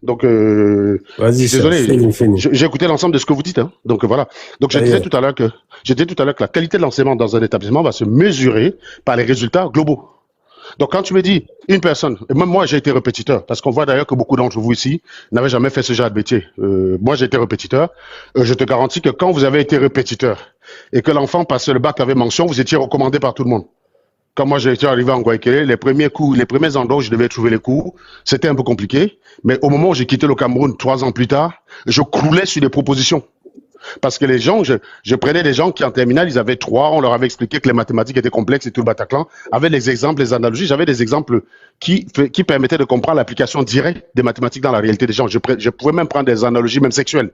Donc, je Vas-y, suis cher, désolé. fini. J'ai écouté l'ensemble de ce que vous dites. Hein. Donc, voilà. Donc, D'ailleurs, je disais tout à l'heure que la qualité de l'enseignement dans un établissement va se mesurer par les résultats globaux. Donc, quand tu me dis une personne, et même moi, j'ai été répétiteur, parce qu'on voit d'ailleurs que beaucoup d'entre vous ici n'avaient jamais fait ce genre de métier. Moi, j'ai été répétiteur. Je te garantis que quand vous avez été répétiteur et que l'enfant passait le bac avec mention, vous étiez recommandé par tout le monde. Quand moi j'étais arrivé en Guayaquil, les premiers cours, les premiers endroits où je devais trouver les cours, c'était un peu compliqué. Mais au moment où j'ai quitté le Cameroun 3 ans plus tard, je croulais sur des propositions. Parce que les gens, je prenais des gens qui en terminale, ils avaient 3, on leur avait expliqué que les mathématiques étaient complexes et tout le Bataclan. Avec les exemples, les analogies, j'avais des exemples qui permettaient de comprendre l'application directe des mathématiques dans la réalité des gens. Je pouvais même prendre des analogies, même sexuelles.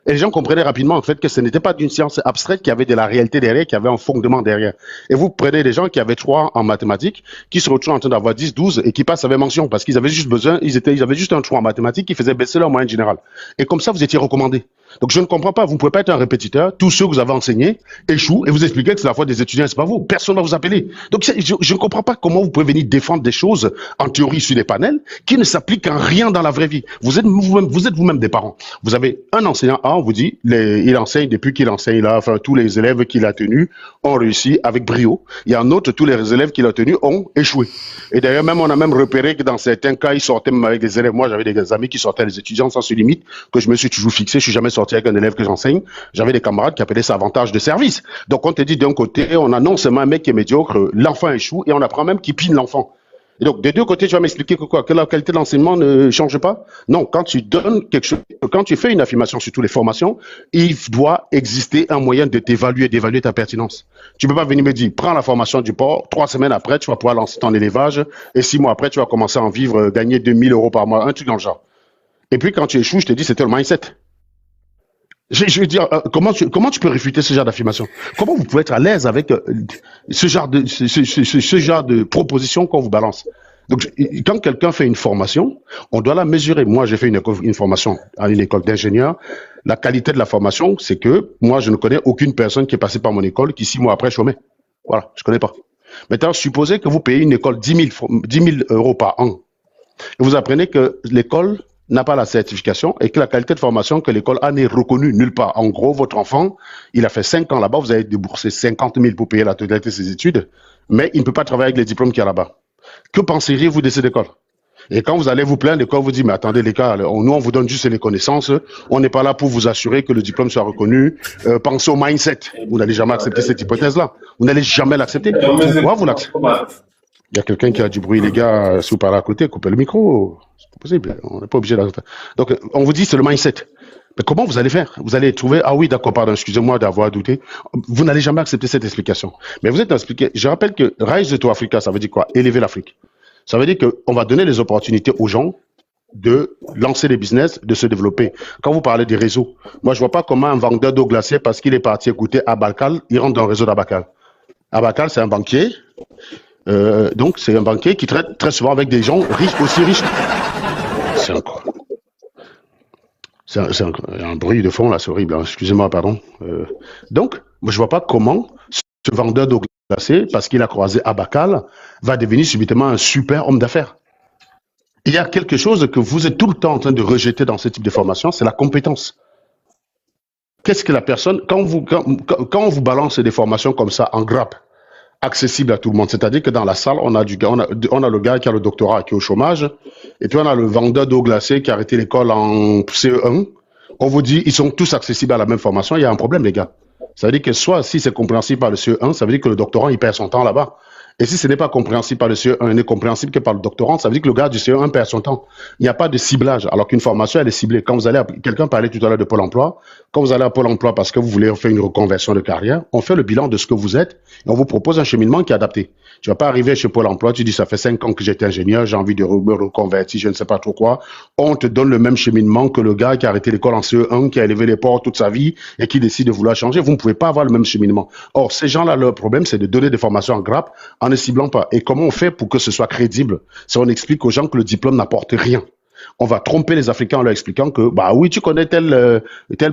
Et les gens comprenaient rapidement en fait que ce n'était pas d'une science abstraite, qui avait de la réalité derrière, qui avait un fondement derrière. Et vous prenez des gens qui avaient 3 en mathématiques, qui se retrouvent en train d'avoir 10, 12 et qui passent avec mention parce qu'ils avaient juste besoin, ils avaient juste un 3 en mathématiques qui faisait baisser leur moyenne générale. Et comme ça, vous étiez recommandé. Donc je ne comprends pas, vous ne pouvez pas être un répétiteur, tous ceux que vous avez enseignés échouent et vous expliquez que c'est la faute des étudiants, c'est pas vous, personne ne va vous appeler. Donc je ne comprends pas comment vous pouvez venir défendre des choses en théorie sur des panels qui ne s'appliquent en rien dans la vraie vie. Vous êtes vous-même des parents. Vous avez un enseignant A, on vous dit, il enseigne depuis qu'il enseigne là, enfin tous les élèves qu'il a tenus ont réussi avec brio. Il y a un autre, tous les élèves qu'il a tenus ont échoué. Et d'ailleurs même on a même repéré que dans certains cas, ils sortaient même avec des élèves. Moi j'avais des amis qui sortaient les étudiants sans se limite, que je me suis toujours fixé, je suis jamais sorti avec un élève que j'enseigne. J'avais des camarades qui appelaient ça avantage de service. Donc on te dit d'un côté, on annonce seulement un mec qui est médiocre, l'enfant échoue et on apprend même qu'il pine l'enfant. Et donc, des deux côtés, tu vas m'expliquer que quoi? Que la qualité de l'enseignement ne change pas? Non, quand tu donnes quelque chose, quand tu fais une affirmation sur toutes les formations, il doit exister un moyen de t'évaluer, d'évaluer ta pertinence. Tu peux pas venir me dire, prends la formation du port, 3 semaines après, tu vas pouvoir lancer ton élevage, et 6 mois après, tu vas commencer à en vivre, gagner 2000 euros par mois, un truc dans le genre. Et puis, quand tu échoues, je te dis, c'était le mindset. Je veux dire, comment tu peux réfuter ce genre d'affirmation? Comment vous pouvez être à l'aise avec ce genre de proposition qu'on vous balance? Donc, quand quelqu'un fait une formation, on doit la mesurer. Moi, j'ai fait une formation à une école d'ingénieur. La qualité de la formation, c'est que moi, je ne connais aucune personne qui est passée par mon école qui, 6 mois après, chômait. Voilà, je ne connais pas. Maintenant, supposez que vous payez une école 10 000 euros par an. Et vous apprenez que l'école n'a pas la certification et que la qualité de formation que l'école a n'est reconnue nulle part. En gros, votre enfant, il a fait 5 ans là-bas, vous avez déboursé 50 000 pour payer la totalité de ses études, mais il ne peut pas travailler avec les diplômes qu'il y a là-bas. Que penseriez-vous de cette école? Et quand vous allez vous plaindre, l'école vous dit, mais attendez les gars, nous on vous donne juste les connaissances, on n'est pas là pour vous assurer que le diplôme soit reconnu. Pensez au mindset. Vous n'allez jamais accepter cette hypothèse-là. Vous n'allez jamais l'accepter. Pourquoi vous l'acceptez? Il y a quelqu'un qui a du bruit, les gars, si vous parlez à côté, coupez le micro. C'est pas possible, on n'est pas obligé d'arrêter. Donc, on vous dit, c'est le mindset. Mais comment vous allez faire? Vous allez trouver, ah oui, d'accord, pardon, excusez-moi d'avoir douté. Vous n'allez jamais accepter cette explication. Mais vous êtes expliqué. Je rappelle que Rise to Africa, ça veut dire quoi? Élever l'Afrique. Ça veut dire qu'on va donner les opportunités aux gens de lancer des business, de se développer. Quand vous parlez des réseaux, moi, je vois pas comment un vendeur d'eau glacée, parce qu'il est parti écouter Abakal, il rentre dans le réseau d'Abakal. Abakal, c'est un banquier. Donc, c'est un banquier qui traite très souvent avec des gens riches, aussi riches. C'est un bruit de fond, là, c'est horrible. Hein. Excusez-moi, pardon. Donc, moi, je vois pas comment ce vendeur d'eau glacée, parce qu'il a croisé Abakal, va devenir subitement un super homme d'affaires. Il y a quelque chose que vous êtes tout le temps en train de rejeter dans ce type de formation, c'est la compétence. Qu'est-ce que la personne, quand on vous balance des formations comme ça en grappe, accessible à tout le monde. C'est-à-dire que dans la salle, on a le gars qui a le doctorat, qui est au chômage, et puis on a le vendeur d'eau glacée qui a arrêté l'école en CE1. On vous dit, ils sont tous accessibles à la même formation. Il y a un problème, les gars. Ça veut dire que soit si c'est compréhensible par le CE1, ça veut dire que le doctorant, il perd son temps là-bas. Et si ce n'est pas compréhensible par le CE1, n'est compréhensible que par le doctorant, ça veut dire que le gars du CE1 perd son temps. Il n'y a pas de ciblage, alors qu'une formation, elle est ciblée. Quand vous allez, quelqu'un parlait tout à l'heure de Pôle emploi, quand vous allez à Pôle emploi parce que vous voulez faire une reconversion de carrière, on fait le bilan de ce que vous êtes et on vous propose un cheminement qui est adapté. Tu vas pas arriver chez Pôle emploi, tu dis, ça fait 5 ans que j'étais ingénieur, j'ai envie de me reconvertir, je ne sais pas trop quoi. On te donne le même cheminement que le gars qui a arrêté l'école en CE1, qui a élevé les ports toute sa vie et qui décide de vouloir changer. Vous ne pouvez pas avoir le même cheminement. Or, ces gens-là, leur problème, c'est de donner des formations en grappe en ne ciblant pas. Et comment on fait pour que ce soit crédible? Si on explique aux gens que le diplôme n'apporte rien. On va tromper les Africains en leur expliquant que, bah oui, tu connais telle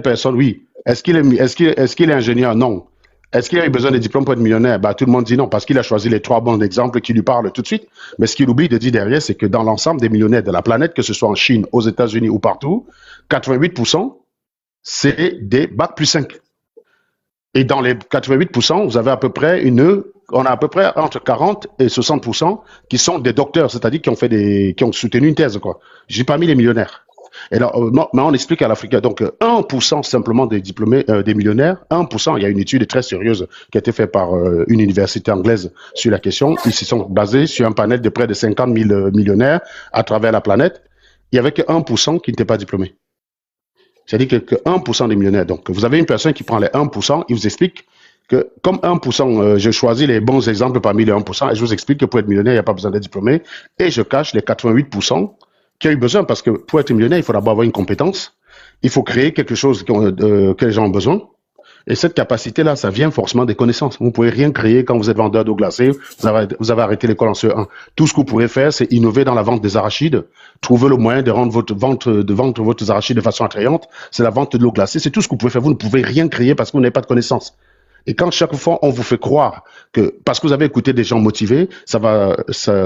personne, oui. Est-ce qu'il est ingénieur? Non. Est-ce qu'il a eu besoin de diplôme pour être millionnaire? Bah, tout le monde dit non, parce qu'il a choisi les trois bons exemples qui lui parlent tout de suite. Mais ce qu'il oublie de dire derrière, c'est que dans l'ensemble des millionnaires de la planète, que ce soit en Chine, aux États-Unis ou partout, 88%, c'est des bac plus 5. Et dans les 88%, vous avez à peu près on a à peu près entre 40 et 60% qui sont des docteurs, c'est-à-dire qui ont soutenu une thèse, quoi. J'ai pas mis les millionnaires. Et là, on explique à l'Afrique. Donc, 1% simplement des diplômés, des millionnaires, 1%, il y a une étude très sérieuse qui a été faite par une université anglaise sur la question. Ils se sont basés sur un panel de près de 50 000 millionnaires à travers la planète. Il n'y avait que 1% qui n'étaient pas diplômés. C'est-à-dire que 1% des millionnaires. Donc, vous avez une personne qui prend les 1%, il vous explique que comme 1%, je choisis les bons exemples parmi les 1%, et je vous explique que pour être millionnaire, il n'y a pas besoin d'être diplômé, et je cache les 88% qui a eu besoin, parce que pour être millionnaire, il faut d'abord avoir une compétence, il faut créer quelque chose que les gens ont besoin, et cette capacité-là, ça vient forcément des connaissances. Vous ne pouvez rien créer quand vous êtes vendeur d'eau glacée, vous avez arrêté l'école en CE1. Tout ce que vous pourrez faire, c'est innover dans la vente des arachides, trouver le moyen de rendre vendre votre arachides de façon attrayante, c'est la vente de l'eau glacée, c'est tout ce que vous pouvez faire. Vous ne pouvez rien créer parce que vous n'avez pas de connaissances. Et quand chaque fois on vous fait croire que parce que vous avez écouté des gens motivés, ça va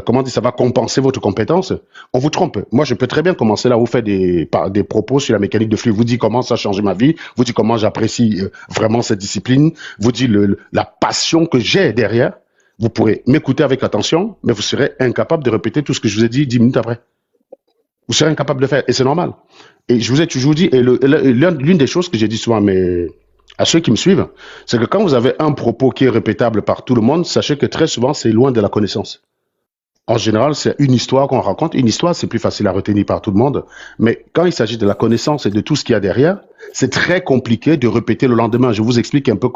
compenser votre compétence, on vous trompe. Moi, je peux très bien commencer là, vous faire des propos sur la mécanique de flux, vous dites comment ça a changé ma vie, vous dites comment j'apprécie vraiment cette discipline, vous dites la passion que j'ai derrière. Vous pourrez m'écouter avec attention, mais vous serez incapable de répéter tout ce que je vous ai dit 10 minutes après. Vous serez incapable de faire, et c'est normal. Et je vous ai toujours dit, et l'une des choses que j'ai dit souvent à ceux qui me suivent, c'est que quand vous avez un propos qui est répétable par tout le monde, sachez que très souvent, c'est loin de la connaissance. En général, c'est une histoire qu'on raconte. Une histoire, c'est plus facile à retenir par tout le monde. Mais quand il s'agit de la connaissance et de tout ce qu'il y a derrière, c'est très compliqué de répéter le lendemain. Je vous explique un peu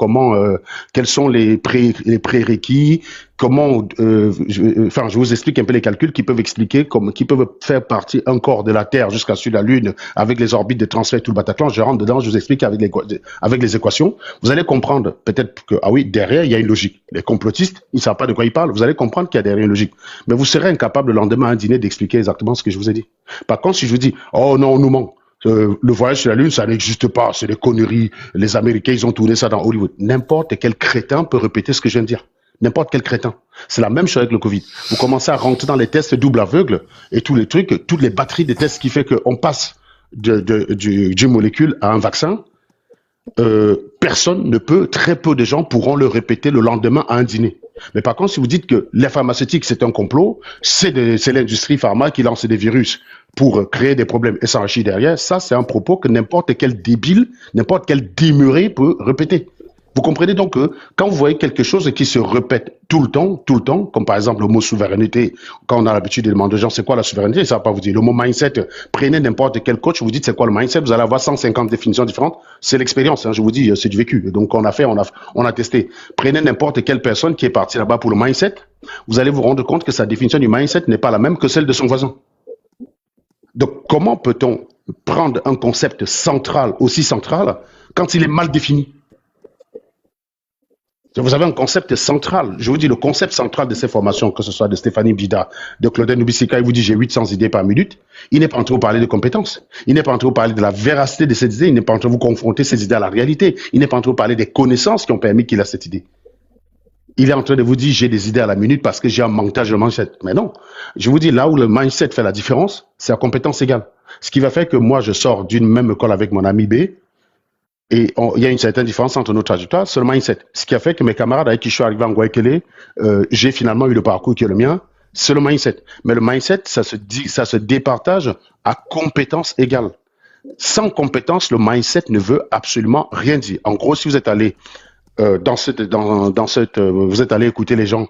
quels sont les prérequis, je vous explique un peu les calculs qui peuvent expliquer, qui peuvent faire partie un corps de la Terre jusqu'à sur la Lune avec les orbites de transfert, tout le Bataclan. Je rentre dedans, je vous explique avec les équations. Vous allez comprendre peut-être que, ah oui, derrière, il y a une logique. Les complotistes, ils ne savent pas de quoi ils parlent. Vous allez comprendre qu'il y a derrière une logique. Mais vous serez incapable le lendemain à un dîner d'expliquer exactement ce que je vous ai dit. Par contre, si je vous dis, oh non, on nous ment. Le voyage sur la Lune, ça n'existe pas, c'est des conneries. Les Américains, ils ont tourné ça dans Hollywood. N'importe quel crétin peut répéter ce que je viens de dire. N'importe quel crétin. C'est la même chose avec le Covid. Vous commencez à rentrer dans les tests double aveugle et tous les trucs, toutes les batteries des tests qui fait qu'on passe du molécule à un vaccin. Personne ne peut, très peu de gens pourront le répéter le lendemain à un dîner. Mais par contre, si vous dites que les pharmaceutiques, c'est un complot, c'est l'industrie pharma qui lance des virus pour créer des problèmes et s'enrichir derrière, ça, c'est un propos que n'importe quel débile, n'importe quel démuré peut répéter. Vous comprenez donc que quand vous voyez quelque chose qui se répète tout le temps, comme par exemple le mot souveraineté, quand on a l'habitude de demander aux gens c'est quoi la souveraineté, ça va pas vous dire. Le mot mindset, prenez n'importe quel coach, vous dites c'est quoi le mindset, vous allez avoir 150 définitions différentes. C'est l'expérience, hein, je vous dis, c'est du vécu. Donc on a testé. Prenez n'importe quelle personne qui est partie là-bas pour le mindset, vous allez vous rendre compte que sa définition du mindset n'est pas la même que celle de son voisin. Donc comment peut-on prendre un concept central, aussi central, quand il est mal défini? Vous avez un concept central. Je vous dis, le concept central de ces formations, que ce soit de Stéphanie Bida, de Claudel Nubisika, il vous dit j'ai 800 idées par minute. Il n'est pas en train de vous parler de compétences. Il n'est pas en train de vous parler de la véracité de ces idées. Il n'est pas en train de vous confronter ces idées à la réalité. Il n'est pas en train de vous parler des connaissances qui ont permis qu'il a cette idée. Il est en train de vous dire j'ai des idées à la minute parce que j'ai un montage de mindset. Mais non. Je vous dis, là où le mindset fait la différence, c'est la compétence égale. Ce qui va faire que moi, je sors d'une même école avec mon ami B, et il y a une certaine différence entre nos trajectoires, c'est le mindset. Ce qui a fait que mes camarades avec qui je suis arrivé en Guayaquil, j'ai finalement eu le parcours qui est le mien, c'est le mindset. Mais le mindset, ça se départage à compétence égale. Sans compétence, le mindset ne veut absolument rien dire. En gros, si vous êtes allé vous êtes allé écouter les gens,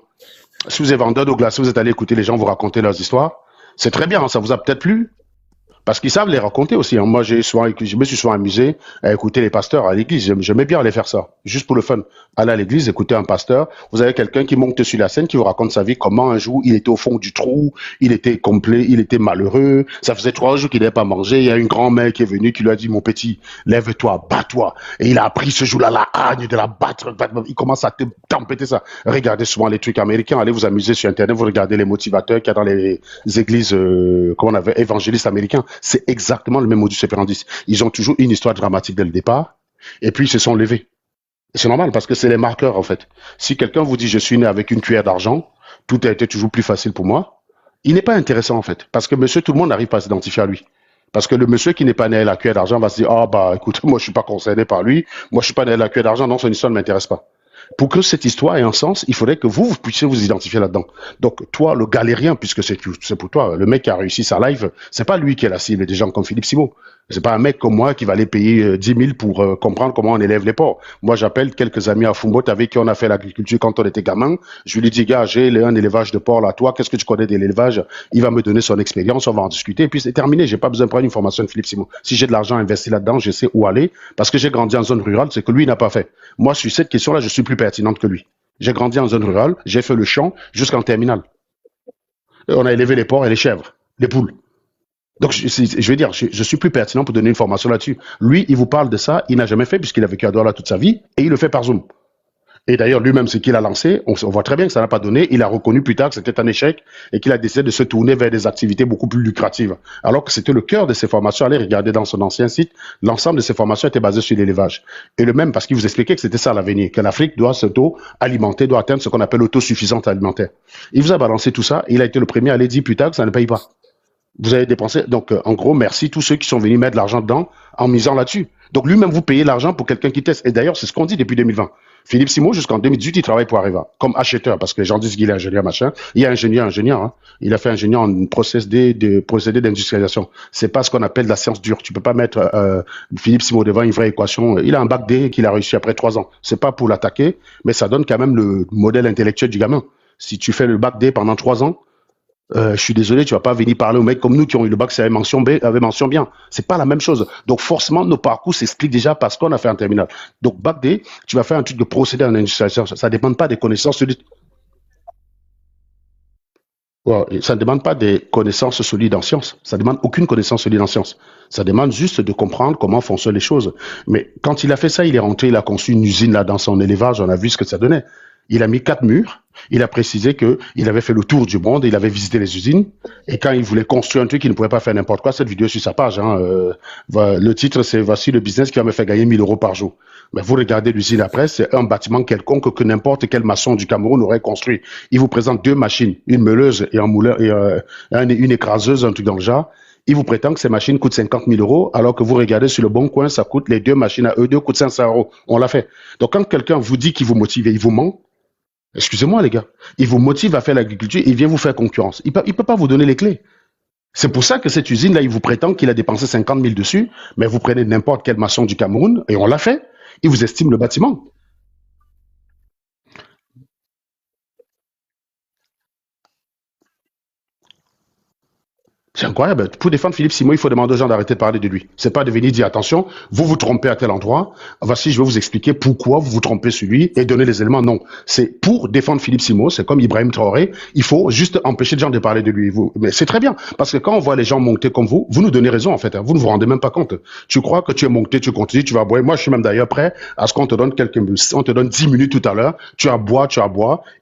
si vous êtes vendeur d'eau glacée, vous êtes allé écouter les gens vous raconter leurs histoires, c'est très bien, ça vous a peut-être plu. Parce qu'ils savent les raconter aussi. Hein. Moi, je me suis souvent amusé à écouter les pasteurs à l'église. J'aimais bien aller faire ça, juste pour le fun. Aller à l'église, écouter un pasteur. Vous avez quelqu'un qui monte sur la scène, qui vous raconte sa vie, comment un jour il était au fond du trou, il était complet, il était malheureux. Ça faisait 3 jours qu'il n'avait pas mangé. Il y a une grand-mère qui est venue, qui lui a dit, mon petit, lève-toi, bats-toi. Et il a appris ce jour-là la haine de la battre. Il commence à tempêter ça. Regardez souvent les trucs américains. Allez vous amuser sur Internet, vous regardez les motivateurs qu'il y a dans les églises, comment on avait, évangélistes américains. C'est exactement le même modus operandi. Ils ont toujours une histoire dramatique dès le départ, et puis ils se sont levés. C'est normal parce que c'est les marqueurs en fait. Si quelqu'un vous dit je suis né avec une cuillère d'argent, tout a été toujours plus facile pour moi, il n'est pas intéressant en fait. Parce que monsieur, tout le monde n'arrive pas à s'identifier à lui. Parce que le monsieur qui n'est pas né à la cuillère d'argent va se dire, ah bah écoute, moi je suis pas concerné par lui, moi je suis pas né à la cuillère d'argent, non, son histoire ne m'intéresse pas. Pour que cette histoire ait un sens, il faudrait que vous puissiez vous identifier là-dedans. Donc, toi, le galérien, puisque c'est pour toi, le mec qui a réussi sa live, c'est pas lui qui est la cible des gens comme Philippe Simon. C'est pas un mec comme moi qui va aller payer 10 000 pour comprendre comment on élève les porcs. Moi, j'appelle quelques amis à Fumbo avec qui on a fait l'agriculture quand on était gamin. Je lui dis, gars, j'ai un élevage de porcs là. Toi, qu'est-ce que tu connais de l'élevage? Il va me donner son expérience, on va en discuter, et puis c'est terminé. J'ai pas besoin de prendre une formation de Philippe Simon. Si j'ai de l'argent investi là-dedans, je sais où aller, parce que j'ai grandi en zone rurale, c'est que lui n'a pas fait. Moi, sur cette question-là, je suis plus pertinente que lui. J'ai grandi en zone rurale, j'ai fait le champ jusqu'en terminale. On a élevé les porcs et les chèvres, les poules. Donc, je vais dire, je suis plus pertinent pour donner une formation là-dessus. Lui, il vous parle de ça, il n'a jamais fait puisqu'il a vécu à Douala toute sa vie et il le fait par Zoom. Et d'ailleurs, lui-même, ce qu'il a lancé, on voit très bien que ça n'a pas donné. Il a reconnu plus tard que c'était un échec et qu'il a décidé de se tourner vers des activités beaucoup plus lucratives. Alors que c'était le cœur de ses formations. Allez regarder dans son ancien site, l'ensemble de ses formations étaient basées sur l'élevage. Et le même, parce qu'il vous expliquait que c'était ça l'avenir, que l'Afrique doit s'auto-alimenter, doit atteindre ce qu'on appelle l'autosuffisance alimentaire. Il vous a balancé tout ça. Il a été le premier à aller dire plus tard que ça ne paye pas. Vous avez dépensé. Donc, en gros, merci tous ceux qui sont venus mettre de l'argent dedans en misant là-dessus. Donc, lui-même, vous payez l'argent pour quelqu'un qui teste. Et d'ailleurs, c'est ce qu'on dit depuis 2020. Philippe Simon, jusqu'en 2018, il travaille pour Areva, comme acheteur, parce que les gens disent qu'il est ingénieur, machin. Il est ingénieur, hein. Il a fait ingénieur en procédé d'industrialisation. C'est pas ce qu'on appelle la science dure. Tu peux pas mettre Philippe Simon devant une vraie équation. Il a un bac D qu'il a réussi après 3 ans. C'est pas pour l'attaquer, mais ça donne quand même le modèle intellectuel du gamin. Si tu fais le bac D pendant 3 ans, je suis désolé, tu vas pas venir parler aux mecs comme nous qui ont eu le bac c'est mention B, avait mention bien. C'est pas la même chose. Donc forcément, nos parcours s'expliquent déjà parce qu'on a fait un terminal. Donc bac D, tu vas faire un truc de procédé en industrialisation. Ça ne dépend pas des connaissances solides. Ouais, ça ne demande pas des connaissances solides en sciences. Ça ne demande aucune connaissance solide en sciences. Ça demande juste de comprendre comment fonctionnent les choses. Mais quand il a fait ça, il est rentré, il a conçu une usine là dans son élevage. On a vu ce que ça donnait. Il a mis 4 murs. Il a précisé que il avait fait le tour du monde, il avait visité les usines. Et quand il voulait construire un truc, il ne pouvait pas faire n'importe quoi. Cette vidéo est sur sa page. Hein, le titre, c'est Voici le business qui va me faire gagner 1 000 € par jour. Mais vous regardez l'usine après, c'est un bâtiment quelconque que n'importe quel maçon du Cameroun aurait construit. Il vous présente 2 machines, une meuleuse et un moulin et une écraseuse, un truc dans le genre. Il vous prétend que ces machines coûtent 50 000 €, alors que vous regardez sur le bon coin, ça coûte les 2 machines à eux deux coûtent 500 €. On l'a fait. Donc quand quelqu'un vous dit qu'il vous motive et il vous ment, excusez-moi les gars, il vous motive à faire l'agriculture, il vient vous faire concurrence. Il peut pas vous donner les clés. C'est pour ça que cette usine-là, il vous prétend qu'il a dépensé 50 000 dessus, mais vous prenez n'importe quel maçon du Cameroun, et on l'a fait, il vous estime le bâtiment. C'est incroyable. Pour défendre Philippe Simon, il faut demander aux gens d'arrêter de parler de lui. C'est pas de venir dire attention, vous vous trompez à tel endroit. Voici, je vais vous expliquer pourquoi vous vous trompez sur lui et donner les éléments. Non, c'est pour défendre Philippe Simon. C'est comme Ibrahim Traoré. Il faut juste empêcher les gens de parler de lui. Mais c'est très bien parce que quand on voit les gens monter comme vous nous donnez raison en fait. Vous ne vous rendez même pas compte. Tu crois que tu es monté, tu continues, tu vas boire. Moi, je suis même d'ailleurs prêt à ce qu'on te donne on te donne 10 minutes tout à l'heure. Tu as bois,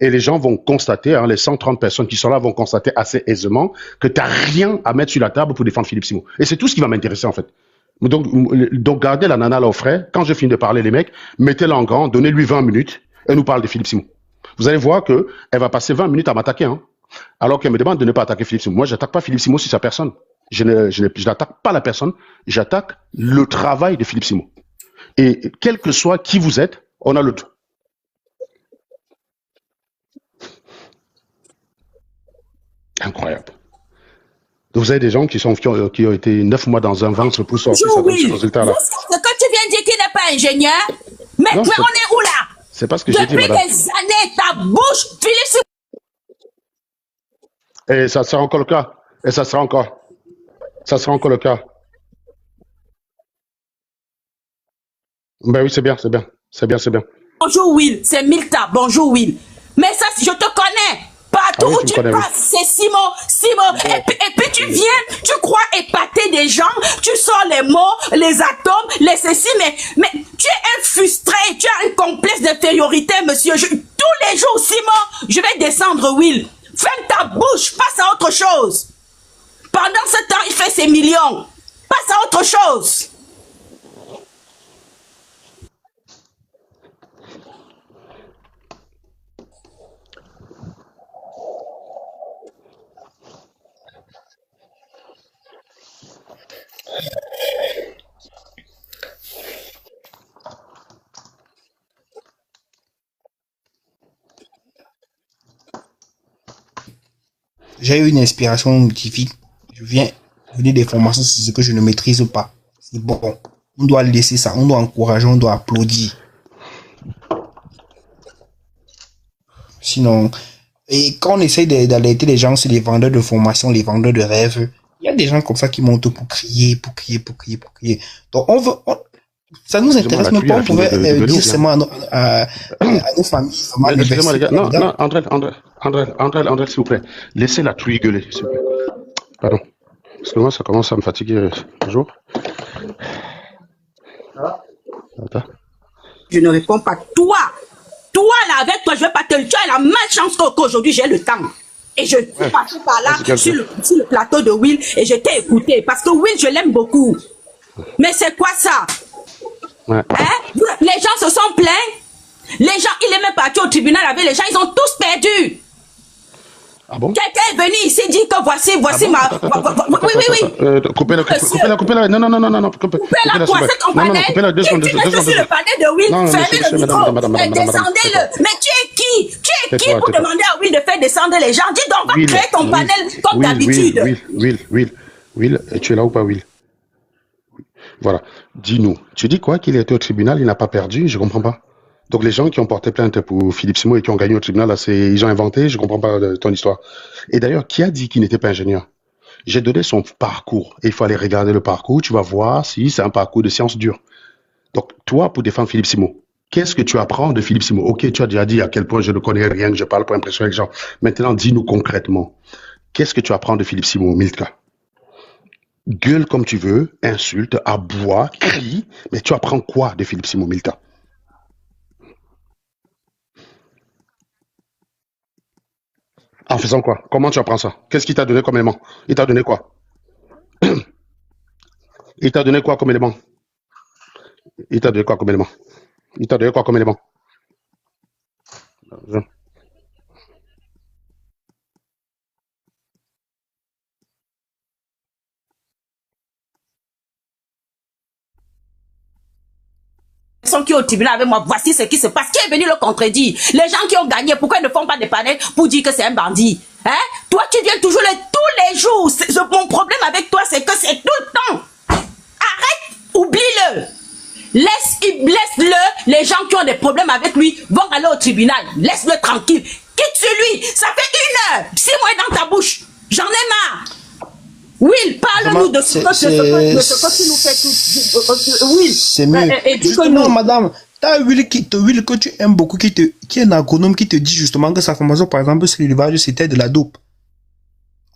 et les gens vont constater, hein, les 130 personnes qui sont là vont constater assez aisément que tu n'as rien à mettre sur la table pour défendre Philippe Simon. Et c'est tout ce qui va m'intéresser en fait. Donc gardez la nana là au frais. Quand je finis de parler, les mecs, mettez-la en grand, donnez-lui 20 minutes et nous parle de Philippe Simon. Vous allez voir que elle va passer 20 minutes à m'attaquer, hein, alors qu'elle me demande de ne pas attaquer Philippe Simon. Moi, j'attaque pas Philippe Simon sur sa personne. Je n'attaque pas la personne, j'attaque le travail de Philippe Simon. Et quel que soit qui vous êtes, on a le... Incroyable. Donc, vous avez des gens qui ont été 9 mois dans un ventre pour sortir Bonjour, ça donne ce Will. résultat-là. Quand tu viens de dire qu'il n'est pas ingénieur, mais Non, on est où là? c'est pas ce que j'ai dit, Depuis madame. des années, ta bouche, Philippe, Et ça sera encore le cas. Et ça sera encore. Ça sera encore le cas. Ben oui, c'est bien, c'est bien. C'est bien, c'est bien. bonjour Will, c'est Milta, bonjour Will. Mais ça, je te connais. Ah Partout oui, où tu me tu connais, oui. passes, c'est Simon, Simon. Et puis tu viens, tu crois épater des gens, tu sors les mots, les atomes, les ceci, mais tu es un frustré, tu as un complexe d'infériorité, monsieur. Tous les jours, Simon, je vais descendre, Will. Ferme ta bouche, passe à autre chose. Pendant ce temps, il fait ses millions. Passe à autre chose. j'ai eu une inspiration scientifique, je viens donner des formations sur ce que je ne maîtrise pas. C'est bon. On doit laisser ça, on doit encourager, on doit applaudir. Sinon, et quand on essaye d'alerter les gens sur les vendeurs de formation, les vendeurs de rêves, il y a des gens comme ça qui montent pour crier. Donc ça nous intéresse même pas, on pouvait dire seulement à nos familles. Excusez-moi les gars, non, André, s'il vous plaît, laissez la truie gueuler, s'il vous plaît. Pardon, parce que moi ça commence à me fatiguer. Bonjour. Attends. Je ne réponds pas. Toi là, avec toi, je vais pas te le. Tu as la malchance qu'aujourd'hui j'ai le temps. Et je suis passé par là sur le plateau de Will et je t'ai écouté. Parce que Will, je l'aime beaucoup. Mais c'est quoi ça? Ouais. Hein? Les gens se sont plaints. Les gens, il est même parti au tribunal avec les gens, ils ont tous perdu. Ah bon? Quelqu'un est venu ici dit que voici ma. Oui. Coupez-la. Non. Coupez-la quoi? C'est ton panel. Tu es sur le panel de Will, fermez le micro, descendez-le. Mais tu es qui? Tu es qui pour demander à Will de faire descendre les gens? Dis donc, va créer ton panel comme d'habitude. Will, tu es là ou pas, Will? Voilà. Dis-nous. Tu dis quoi? Qu'il était au tribunal, il n'a pas perdu? Je comprends pas. Donc les gens qui ont porté plainte pour Philippe Simo et qui ont gagné au tribunal, là, ils ont inventé, je comprends pas ton histoire. Et d'ailleurs, qui a dit qu'il n'était pas ingénieur? J'ai donné son parcours. Et il faut aller regarder le parcours, tu vas voir si c'est un parcours de sciences dures. Donc toi, pour défendre Philippe Simo, qu'est-ce que tu apprends de Philippe Simo? Ok, tu as déjà dit à quel point je ne connais rien, que je parle pour impressionner les gens. Maintenant, dis-nous concrètement, qu'est-ce que tu apprends de Philippe Simo, Milka? Gueule comme tu veux, insulte, aboie, crie, mais tu apprends quoi de Philippe Simo, Milka? En faisant quoi? Comment tu apprends ça? Qu'est-ce qu'il t'a donné comme élément? Il t'a donné quoi? Il t'a donné quoi comme élément? Il t'a donné quoi comme élément? Il t'a donné quoi comme élément? Qui est au tribunal avec moi, voici ce qui se passe. Qui est venu le contredire? Les gens qui ont gagné, pourquoi ils ne font pas des panels pour dire que c'est un bandit? Hein? Toi, tu viens toujours tous les jours. Mon problème avec toi, c'est que c'est tout le temps. Arrête, oublie-le. Laisse-le. Les gens qui ont des problèmes avec lui vont aller au tribunal. Laisse-le tranquille. Quitte celui. Ça fait 1 heure. 6 mois dans ta bouche. J'en ai marre. Will, parle-nous de ce que tu nous fais tout. Will, c'est mieux. Justement, madame, t'as Will que tu aimes beaucoup, qui est un agronome qui te dit justement que sa formation, par exemple, sur l'élevage, c'était de la dope.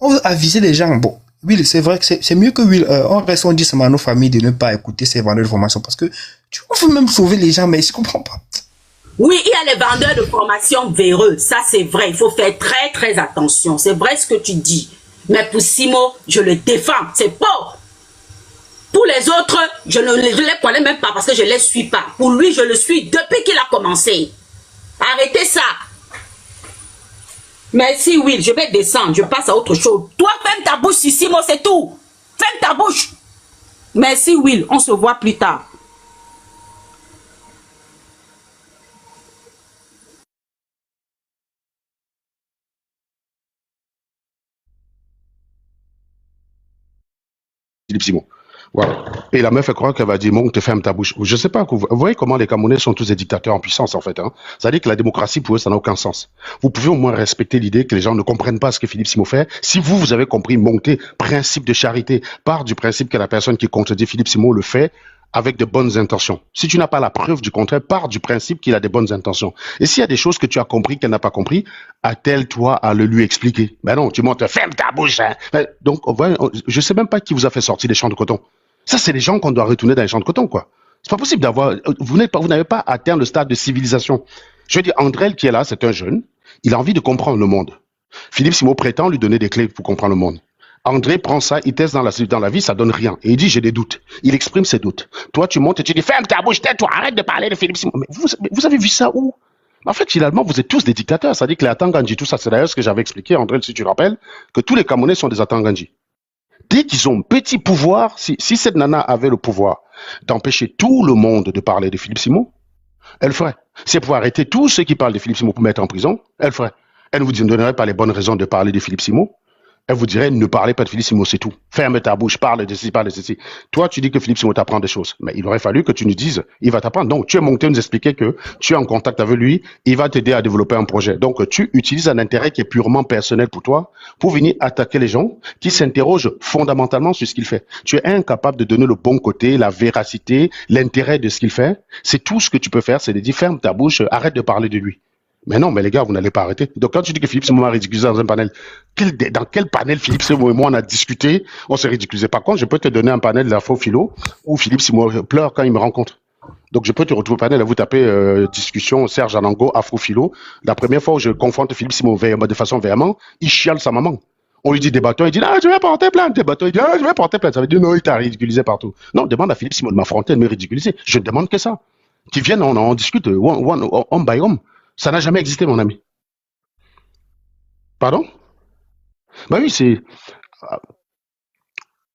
On veut aviser les gens. Bon, Will, c'est vrai que c'est mieux que Will. On dit seulement à nos familles de ne pas écouter ces vendeurs de formation parce que tu veux même sauver les gens, mais je comprends pas. Oui, il y a les vendeurs de formation véreux. Ça, c'est vrai. Il faut faire très, très attention. C'est vrai ce que tu dis. Mais pour Simo, je le défends. C'est faux. Pour les autres, je ne les connais même pas parce que je ne les suis pas. Pour lui, je le suis depuis qu'il a commencé. Arrêtez ça. Merci, Will. Je vais descendre. Je passe à autre chose. Toi, ferme ta bouche, Simo, c'est tout. Ferme ta bouche. Merci, Will. On se voit plus tard. Philippe Simo. Voilà. Et la meuf, elle croit qu'elle va dire, mon, te ferme ta bouche. Je sais pas, vous voyez comment les Camerounais sont tous des dictateurs en puissance, en fait. Hein. C'est-à-dire que la démocratie, pour eux, ça n'a aucun sens. Vous pouvez au moins respecter l'idée que les gens ne comprennent pas ce que Philippe Simo fait. Si vous avez compris, monter, principe de charité, part du principe que la personne qui contredit Philippe Simo le fait avec de bonnes intentions. Si tu n'as pas la preuve du contraire, part du principe qu'il a des bonnes intentions. Et s'il y a des choses que tu as compris qu'elle n'a pas compris, attelle-toi à le lui expliquer. Ben non, tu montes, ferme ta bouche. Hein. Donc, je sais même pas qui vous a fait sortir des champs de coton. Ça, c'est les gens qu'on doit retourner dans les champs de coton, quoi. C'est pas possible d'avoir... Vous n'avez pas atteint le stade de civilisation. Je veux dire, Andrel qui est là, c'est un jeune. Il a envie de comprendre le monde. Philippe Simo prétend lui donner des clés pour comprendre le monde. André prend ça, il teste dans la vie, ça donne rien. Et il dit, j'ai des doutes. Il exprime ses doutes. Toi, tu montes et tu dis, ferme ta bouche, tais-toi, arrête de parler de Philippe Simo. Mais vous avez vu ça où? En fait, finalement, vous êtes tous des dictateurs. Ça dit que les Atangandji, tout ça, c'est d'ailleurs ce que j'avais expliqué, André, si tu te rappelles, que tous les Camerounais sont des Atangandji. Dès qu'ils ont un petit pouvoir, si cette nana avait le pouvoir d'empêcher tout le monde de parler de Philippe Simo, elle ferait. Si elle pouvait arrêter tous ceux qui parlent de Philippe Simo pour mettre en prison, elle ferait. Elle ne vous donnerait pas les bonnes raisons de parler de Philippe Simo. Elle vous dirait, ne parlez pas de Philippe Simo, c'est tout. Ferme ta bouche, parle de ceci, parle de ceci. Toi, tu dis que Philippe Simo t'apprend des choses. Mais il aurait fallu que tu nous dises, il va t'apprendre. Donc, tu es monté nous expliquer que tu es en contact avec lui, il va t'aider à développer un projet. Donc, tu utilises un intérêt qui est purement personnel pour toi pour venir attaquer les gens qui s'interrogent fondamentalement sur ce qu'il fait. Tu es incapable de donner le bon côté, la véracité, l'intérêt de ce qu'il fait. C'est tout ce que tu peux faire, c'est de dire, ferme ta bouche, arrête de parler de lui. Mais non, mais les gars, vous n'allez pas arrêter. Donc, quand tu dis que Philippe Simo m'a ridiculisé dans un panel, dans quel panel Philippe Simo et moi on a discuté, on s'est ridiculisé. Par contre, je peux te donner un panel d'info philo où Philippe Simo pleure quand il me rencontre. Donc, je peux te retrouver au panel, vous tapez discussion Serge Anango, Afro-Philo. La première fois où je confronte Philippe Simo de façon véhémente, il chiale sa maman. On lui dit débattons, il dit ah, je vais porter plainte. Débattons, il dit ah, je vais porter plainte. Ça veut dire non, il t'a ridiculisé partout. Non, demande à Philippe Simo de m'affronter, de me ridiculiser. Je ne demande que ça. Qu'ils viennent, on discute, homme by homme. Ça n'a jamais existé, mon ami. Pardon? Bah oui, c'est.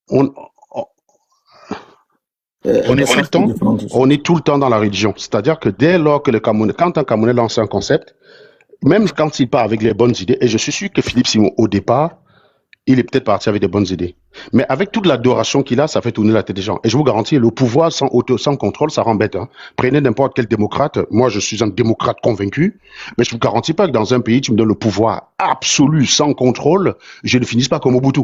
On, on est tout le temps dans la religion. C'est-à-dire que dès lors que quand un Camerounais lance un concept, même quand il part avec les bonnes idées, et je suis sûr que Philippe Simo, au départ, il est peut-être parti avec des bonnes idées. Mais avec toute l'adoration qu'il a, ça fait tourner la tête des gens. Et je vous garantis, le pouvoir sans contrôle, ça rend bête. Hein. Prenez n'importe quel démocrate. Moi, je suis un démocrate convaincu. Mais je vous garantis pas que dans un pays, tu me donnes le pouvoir absolu, sans contrôle, je ne finisse pas comme Mobutu.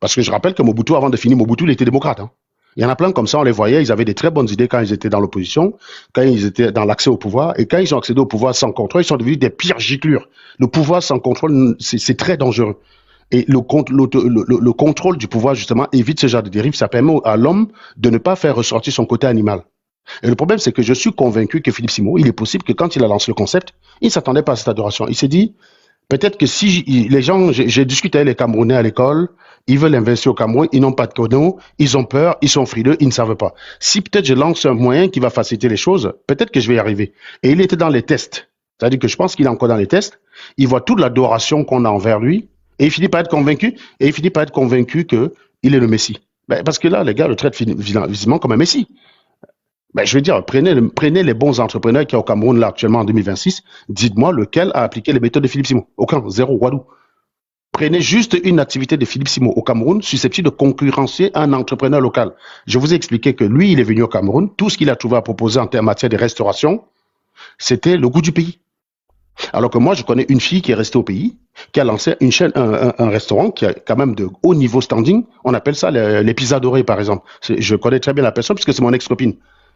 Parce que je rappelle que Mobutu, avant de finir Mobutu, il était démocrate. Hein. Il y en a plein comme ça, on les voyait, ils avaient des très bonnes idées quand ils étaient dans l'opposition, quand ils étaient dans l'accès au pouvoir, et quand ils ont accédé au pouvoir sans contrôle, ils sont devenus des pires giclures. Le pouvoir sans contrôle, c'est très dangereux. Et le contrôle du pouvoir, justement, évite ce genre de dérive. Ça permet à l'homme de ne pas faire ressortir son côté animal. Et le problème, c'est que je suis convaincu que Philippe Simo, il est possible que quand il a lancé le concept, il ne s'attendait pas à cette adoration. Il s'est dit, peut-être que si les gens, j'ai discuté avec les Camerounais à l'école, ils veulent investir au Cameroun, ils n'ont pas de codon, ils ont peur, ils sont frileux, ils ne savent pas. Si peut-être je lance un moyen qui va faciliter les choses, peut-être que je vais y arriver. Et il était dans les tests. C'est-à-dire que je pense qu'il est encore dans les tests. Il voit toute l'adoration qu'on a envers lui. Et il finit par être convaincu, qu'il est le Messie. Ben, parce que là, les gars le traitent visiblement comme un Messie. Ben, je veux dire, prenez les bons entrepreneurs qui sont au Cameroun là actuellement en 2026, dites-moi lequel a appliqué les méthodes de Philippe Simo. Aucun, zéro, wadou. Prenez juste une activité de Philippe Simo au Cameroun susceptible de concurrencer un entrepreneur local. Je vous ai expliqué que lui, il est venu au Cameroun, tout ce qu'il a trouvé à proposer en matière de restauration, c'était le goût du pays. Alors que moi, je connais une fille qui est restée au pays, qui a lancé une chaîne, un restaurant qui a quand même de haut niveau standing. On appelle ça les pizzas dorées, par exemple. Je connais très bien la personne puisque c'est mon ex-copine.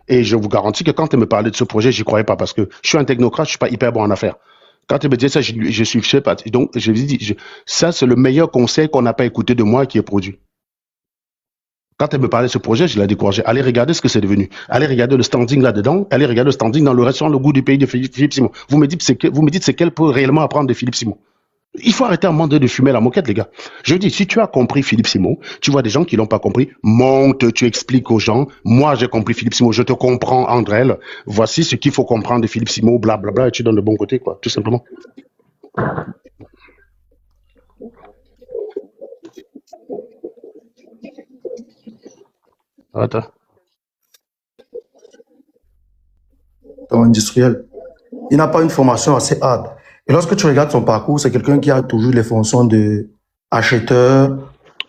Et je vous garantis que quand elle me parlait de ce projet, j'y croyais pas parce que je suis un technocrate, je suis pas hyper bon en affaires. Quand elle me disait ça, je suis, je sais pas. Donc, je lui ai dit, ça, c'est le meilleur conseil qu'on n'a pas écouté de moi qui est produit. Quand elle me parlait de ce projet, je l'ai découragé. Allez regarder ce que c'est devenu. Allez regarder le standing là-dedans. Allez regarder le standing dans le restaurant Le Goût du Pays de Philippe Simo. Vous me dites c'est qu'elle peut réellement apprendre de Philippe Simo. Il faut arrêter à un moment de fumer la moquette, les gars. Je dis, si tu as compris Philippe Simo, tu vois des gens qui l'ont pas compris, monte, tu expliques aux gens. Moi, j'ai compris Philippe Simo, je te comprends, Andrel. Voici ce qu'il faut comprendre de Philippe Simo, blablabla, et tu donnes le bon côté, quoi, tout simplement. Attends. Industriel. Il n'a pas une formation assez hard. Et lorsque tu regardes son parcours, c'est quelqu'un qui a toujours les fonctions de acheteur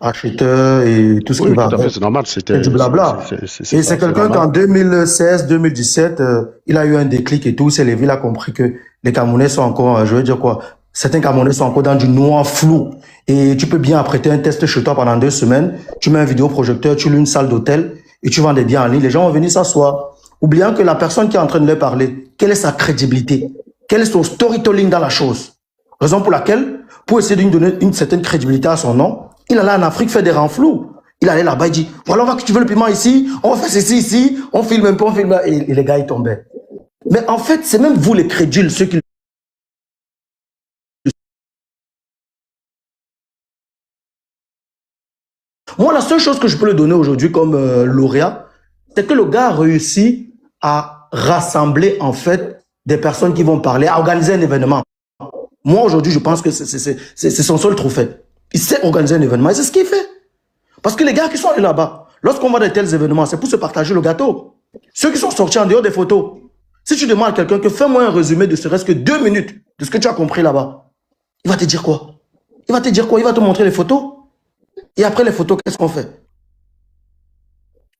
et tout ce qui Oui, va tout à fait, avec. c'est normal. C'est du blabla. Et c'est quelqu'un qu'en normal. 2016-2017, il a eu un déclic et tout, il s'est levé, il a compris que les Camerounais sont encore, je veux dire quoi, certains Camerounais sont encore dans du noir flou. Et tu peux bien apprêter un test chez toi pendant 2 semaines, tu mets un vidéoprojecteur, tu loues une salle d'hôtel et tu vends des biens en ligne, les gens vont venir s'asseoir. Oubliant que la personne qui est en train de leur parler, quelle est sa crédibilité? Quel est son storytelling dans la chose? Raison pour laquelle, pour essayer de lui donner une certaine crédibilité à son nom, il allait en Afrique faire des renflous. Il allait là-bas, il dit, voilà, on va cultiver le piment ici, on va faire ceci ici, on filme un peu, on filme, et les gars, ils tombaient. Mais en fait, c'est même vous les crédules, ceux qui... Moi, la seule chose que je peux lui donner aujourd'hui comme lauréat, c'est que le gars a réussi à rassembler, en fait, des personnes qui vont parler, à organiser un événement. Moi, aujourd'hui, je pense que c'est son seul trophée. Il sait organiser un événement et c'est ce qu'il fait. Parce que les gars qui sont allés là-bas, lorsqu'on va dans de tels événements, c'est pour se partager le gâteau. Ceux qui sont sortis en dehors des photos, si tu demandes à quelqu'un que fais-moi un résumé de serait-ce que 2 minutes de ce que tu as compris là-bas, il va te dire quoi? Il va te dire quoi? Il va te montrer les photos. Et après les photos, qu'est-ce qu'on fait?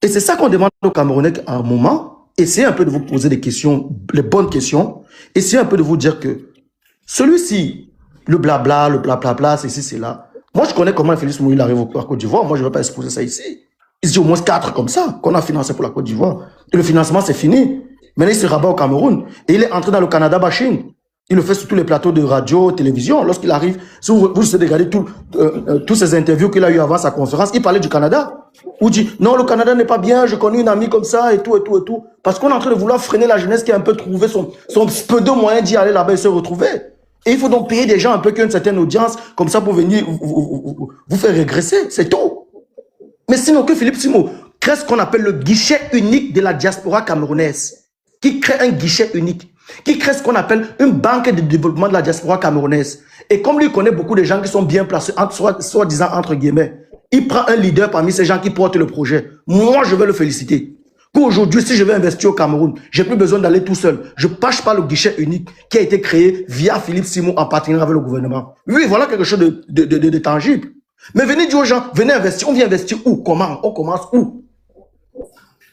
Et c'est ça qu'on demande aux Camerounais à un moment. Essayez un peu de vous poser des questions, les bonnes questions. Essayez un peu de vous dire que celui-ci, le blabla, ceci, c'est là. Moi, je connais comment Félix Mouille arrive à Côte d'Ivoire. Moi, je ne vais pas exposer ça ici. Il y a au moins 4 comme ça qu'on a financé pour la Côte d'Ivoire. Et le financement, c'est fini. Maintenant, il se rabat au Cameroun. Et il est entré dans le Canada bashing. Il le fait sur tous les plateaux de radio, télévision. Lorsqu'il arrive, si vous regardez tous ces interviews qu'il a eu avant sa conférence, il parlait du Canada. Ou dit, non, le Canada n'est pas bien, je connais une amie comme ça, et tout. Parce qu'on est en train de vouloir freiner la jeunesse qui a un peu trouvé son peu de moyen d'y aller là-bas et se retrouver. Et il faut donc payer des gens un peu qui ont une certaine audience, comme ça pour venir vous faire régresser. C'est tout. Mais sinon, que Philippe Simo crée ce qu'on appelle le guichet unique de la diaspora camerounaise. Qui crée un guichet unique. Qui crée ce qu'on appelle une banque de développement de la diaspora camerounaise. Et comme lui connaît beaucoup de gens qui sont bien placés, soi-disant entre guillemets, il prend un leader parmi ces gens qui portent le projet. Moi, je vais le féliciter. Qu'aujourd'hui, si je vais investir au Cameroun, j'ai plus besoin d'aller tout seul. Je passe par le guichet unique qui a été créé via Philippe Simo en partenariat avec le gouvernement. Oui, voilà quelque chose de tangible. Mais venez dire aux gens, venez investir. On vient investir où? Comment? On commence où?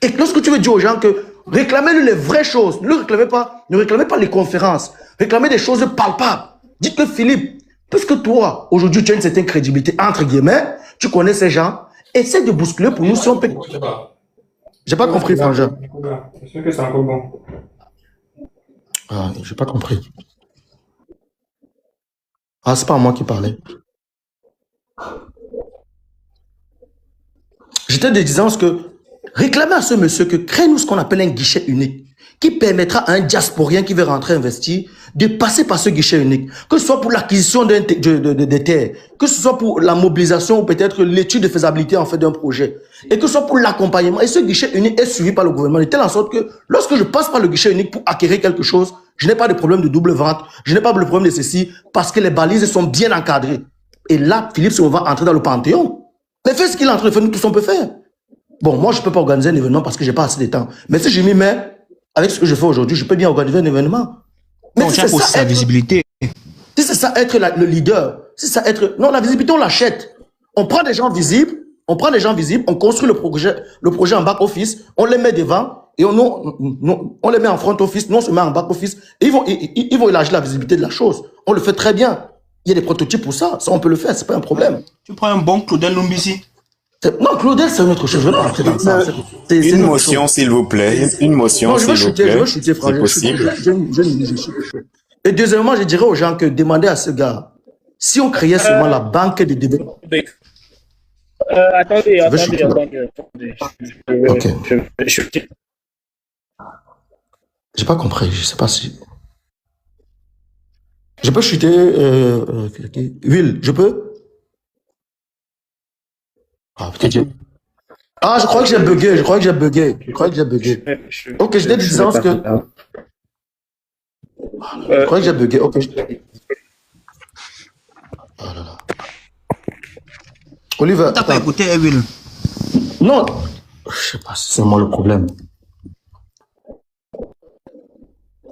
Et lorsque tu veux dire aux gens que réclamez-lui les vraies choses, ne réclamez pas les conférences, réclamez des choses palpables. Dites-le Philippe, puisque toi, aujourd'hui, tu as une certaine crédibilité, entre guillemets, tu connais ces gens, essaie de bousculer pour nous si on peut. J'ai pas compris, Frangin. C'est sûr que c'est encore bon. Ah, j'ai pas compris. Ah, c'est pas moi qui parlais. J'étais disant que réclamez à ce monsieur que crée-nous ce qu'on appelle un guichet unique qui permettra à un diasporien qui veut rentrer investir de passer par ce guichet unique, que ce soit pour l'acquisition des terres, que ce soit pour la mobilisation ou peut-être l'étude de faisabilité en fait d'un projet, et que ce soit pour l'accompagnement. Et ce guichet unique est suivi par le gouvernement de telle en sorte que lorsque je passe par le guichet unique pour acquérir quelque chose, je n'ai pas de problème de double vente, je n'ai pas de problème de ceci, parce que les balises sont bien encadrées. Et là, Philippe, si on va entrer dans le panthéon, mais fais ce qu'il est en train de faire, nous tous on peut faire. Bon, moi, je ne peux pas organiser un événement parce que je n'ai pas assez de temps. Mais si je m'y mets, avec ce que je fais aujourd'hui, je peux bien organiser un événement. Mais c'est ça, sa visibilité. Si c'est ça être le leader, si ça être... Non, la visibilité, on l'achète. On prend des gens visibles, on construit le projet en back-office, on les met devant, et on les met en front-office, nous on se met en back-office, et ils vont élargir la visibilité de la chose. On le fait très bien. Il y a des prototypes pour ça, ça on peut le faire, c'est pas un problème. Tu prends un bon Claudel Lumbisi. Non, Claudel, c'est une autre chose. Je ne vais pas rentrer dans ça. Une motion, s'il vous plaît. Une motion, s'il vous plaît. Je veux chuter, frère. Et deuxièmement, je dirais aux gens que demandez à ce gars, si on créait seulement la banque de développement. Attendez. Ok. J'ai pas compris. Je sais pas si. Je peux chuter. Will, je peux? Ah, peut-être. Ah, je crois que j'ai bugué. Ok, je t'ai dit que... Je crois que j'ai bugué. Ok. Oh là là. Oliver. T'as pas écouté, Will? Non. Je sais pas si c'est moi le problème.